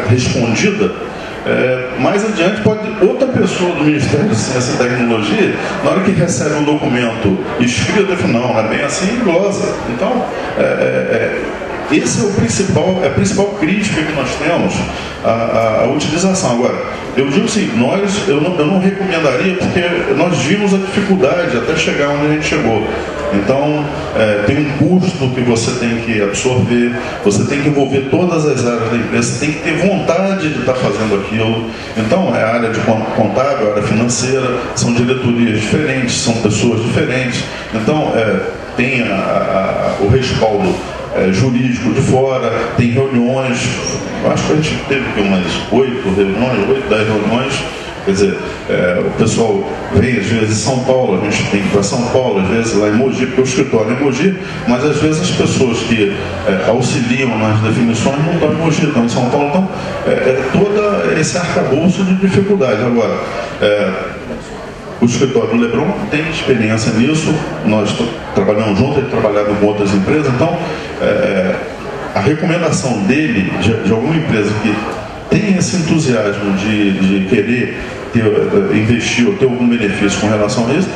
E: respondida, mais adiante pode outra pessoa do Ministério da Ciência e Tecnologia, na hora que recebe um documento escrito, não é bem assim, glosa. Então, esse é a principal crítica que nós temos à utilização. Agora, eu digo assim, eu não recomendaria, porque nós vimos a dificuldade até chegar onde a gente chegou. Então, tem um custo que você tem que absorver, você tem que envolver todas as áreas da empresa, você tem que ter vontade de estar fazendo aquilo. Então, é a área de contábil, a área financeira, são diretorias diferentes, são pessoas diferentes. Então, tem o respaldo jurídico de fora, tem reuniões, acho que a gente teve umas 8, 10 reuniões. Quer dizer, o pessoal vem às vezes de São Paulo, a gente tem que ir para São Paulo, às vezes lá em Mogi, porque o escritório é em Mogi, mas às vezes as pessoas que auxiliam nas definições não estão em Mogi, estão em São Paulo. Então, todo esse arcabouço de dificuldade. Agora, o escritório do Lebron tem experiência nisso, nós trabalhamos juntos, ele trabalhava com outras empresas, então a recomendação dele, de alguma empresa que tem esse entusiasmo de querer investir ou ter algum benefício com relação a isso,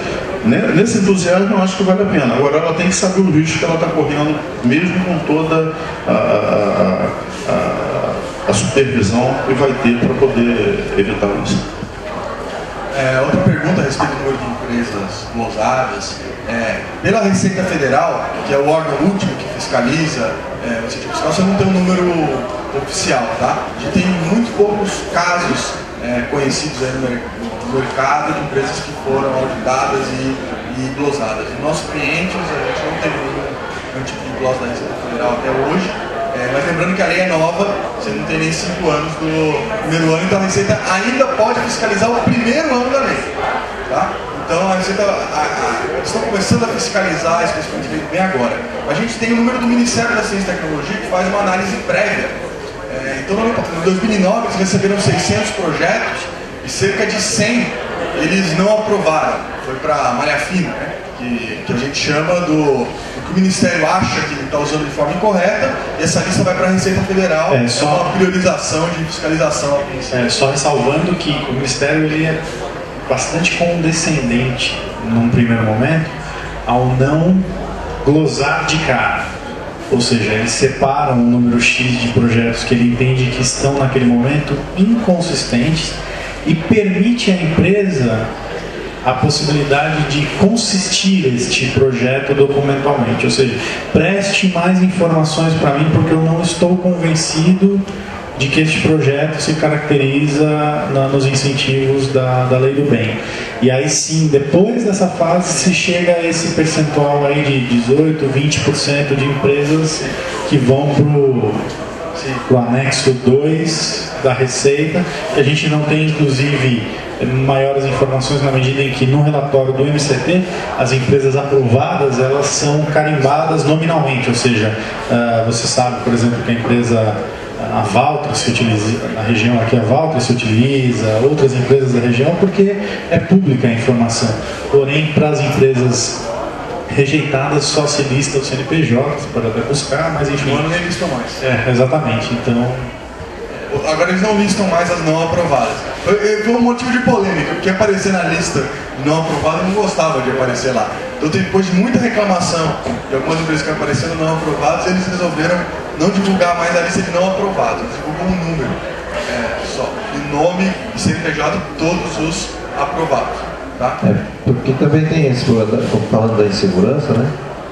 E: né, nesse entusiasmo eu acho que vale a pena. Agora ela tem que saber o risco que ela está correndo, mesmo com toda a supervisão que vai ter para poder evitar isso.
C: Outra pergunta a respeito do número de empresas glosadas. Pela Receita Federal, que é o órgão último que fiscaliza o incentivo fiscal, você não tem um número oficial, tá? A gente tem muito poucos casos conhecidos aí no mercado de empresas que foram auditadas e glosadas. Em nossos clientes, a gente não teve nenhum tipo de glosa da Receita Federal até hoje. Mas lembrando que a lei é nova, você não tem nem 5 anos do primeiro ano, então a Receita ainda pode fiscalizar o primeiro ano da lei. Tá? Então a Receita, eles estão começando a fiscalizar especificamente bem agora. A gente tem o número do Ministério da Ciência e Tecnologia que faz uma análise prévia. Então em 2009 eles receberam 600 projetos e cerca de 100 eles não aprovaram. Foi para malha fina, né? Que a gente chama do que o Ministério acha que está usando de forma incorreta, e essa lista vai para a Receita Federal, é uma priorização de fiscalização.
D: Só ressalvando que o Ministério ele é bastante condescendente, num primeiro momento, ao não glosar de cara. Ou seja, ele separa um número X de projetos que ele entende que estão naquele momento inconsistentes e permite à empresa a possibilidade de consistir este projeto documentalmente, ou seja, preste mais informações para mim porque eu não estou convencido de que este projeto se caracteriza nos incentivos da Lei do Bem. E aí sim, depois dessa fase se chega a esse percentual aí de 18, 20% de empresas que vão para o anexo 2 da Receita, que a gente não tem inclusive maiores informações na medida em que no relatório do MCT as empresas aprovadas elas são carimbadas nominalmente, ou seja, você sabe, por exemplo, que a empresa a Valtra se utiliza, na região aqui a Valtra se utiliza, outras empresas da região, porque é pública a informação. Porém, para as empresas rejeitadas só se lista o CNPJ, você pode até buscar, mas enfim.
C: No ano nem listam mais.
D: Exatamente, então...
C: Agora eles não listam mais as não aprovadas. Foi um motivo de polêmica, porque aparecer na lista não aprovada não gostava de aparecer lá. Então depois de muita reclamação de algumas empresas que apareceram não aprovadas, eles resolveram não divulgar mais a lista de não aprovados, divulgam um número só, e nome e CNPJ de todos os aprovados. Tá?
F: Porque também tem esse, falando da insegurança, né?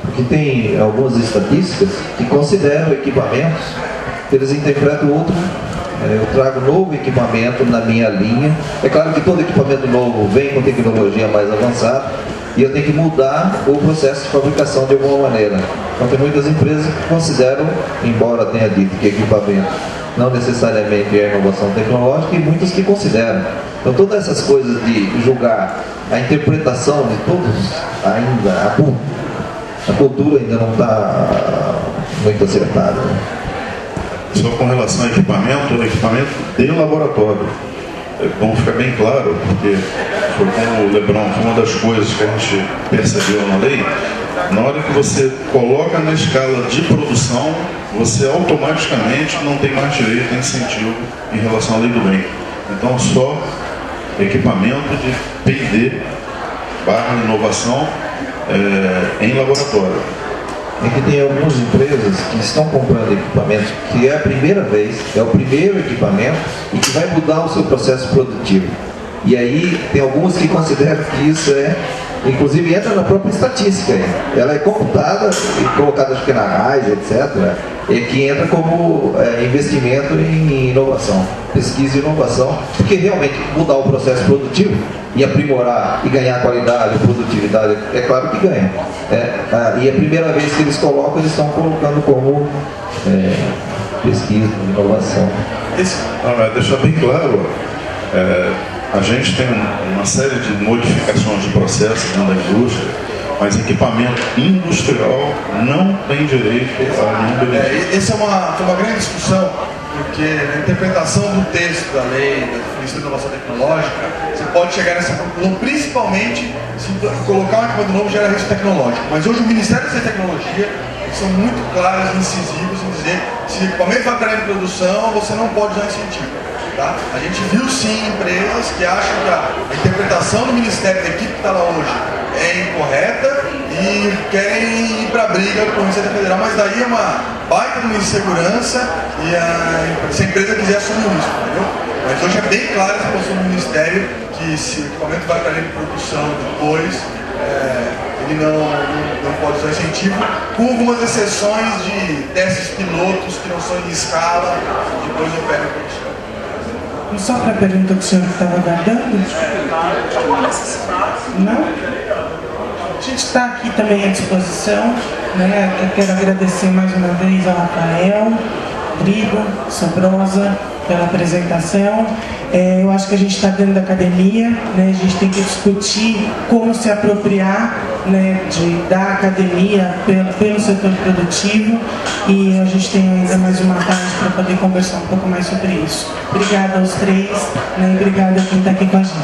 F: Porque tem algumas estatísticas que consideram equipamentos, eles interpretam outro. Eu trago novo equipamento na minha linha. É claro que todo equipamento novo vem com tecnologia mais avançada e eu tenho que mudar o processo de fabricação de alguma maneira. Então tem muitas empresas que consideram, embora tenha dito que equipamento não necessariamente é inovação tecnológica, e muitas que consideram. Então todas essas coisas de julgar a interpretação de todos, ainda a cultura ainda não está muito acertada.
E: Só com relação ao equipamento, o equipamento de laboratório. É bom ficar bem claro, porque foi como o Lebron, foi uma das coisas que a gente percebeu na lei. Na hora que você coloca na escala de produção, você automaticamente não tem mais direito a incentivo em relação à lei do bem. Então, só equipamento de P&D / inovação em laboratório.
F: É que tem algumas empresas que estão comprando equipamentos que é a primeira vez, é o primeiro equipamento e que vai mudar o seu processo produtivo. E aí tem algumas que consideram que isso inclusive entra na própria estatística. Ela é computada e colocada acho que na RAIS, etc., e que entra como investimento em inovação, pesquisa e inovação, porque realmente mudar o processo produtivo e aprimorar e ganhar qualidade, produtividade, é claro que ganha. E a primeira vez que eles colocam, eles estão colocando como pesquisa, inovação.
E: Deixar bem claro, a gente tem uma série de modificações de processos dentro da indústria, mas equipamento industrial não tem direito a nenhum benefício.
C: Essa foi uma grande discussão, porque na interpretação do texto da lei, da definição de inovação tecnológica, você pode chegar nessa conclusão, principalmente se colocar um equipamento novo gera risco tecnológico. Mas hoje o Ministério da Tecnologia são muito claros e incisivos em dizer que se o equipamento vai para a produção, você não pode usar incentivo. Tá? A gente viu sim empresas que acham que a interpretação do Ministério, da equipe que está lá hoje, é incorreta e querem ir para a briga com a Receita Federal, mas daí é uma baita de uma insegurança e se a empresa quiser assumir o risco, entendeu? Mas hoje é bem clara essa posição do Ministério que se o equipamento vai para a linha de produção depois, ele não pode usar incentivo, com algumas exceções de testes pilotos que não são em escala, depois operam a produção.
B: Só para a pergunta que o senhor estava guardando? Não? A gente está aqui também à disposição, né? Eu quero agradecer mais uma vez ao Rafael, Rodrigo, Sobrosa, pela apresentação. Eu acho que a gente está dentro da academia, né? A gente tem que discutir como se apropriar, né, da academia pelo setor produtivo, e a gente tem ainda mais uma tarde para poder conversar um pouco mais sobre isso. Obrigada aos três, né? Obrigada a quem está aqui com a gente.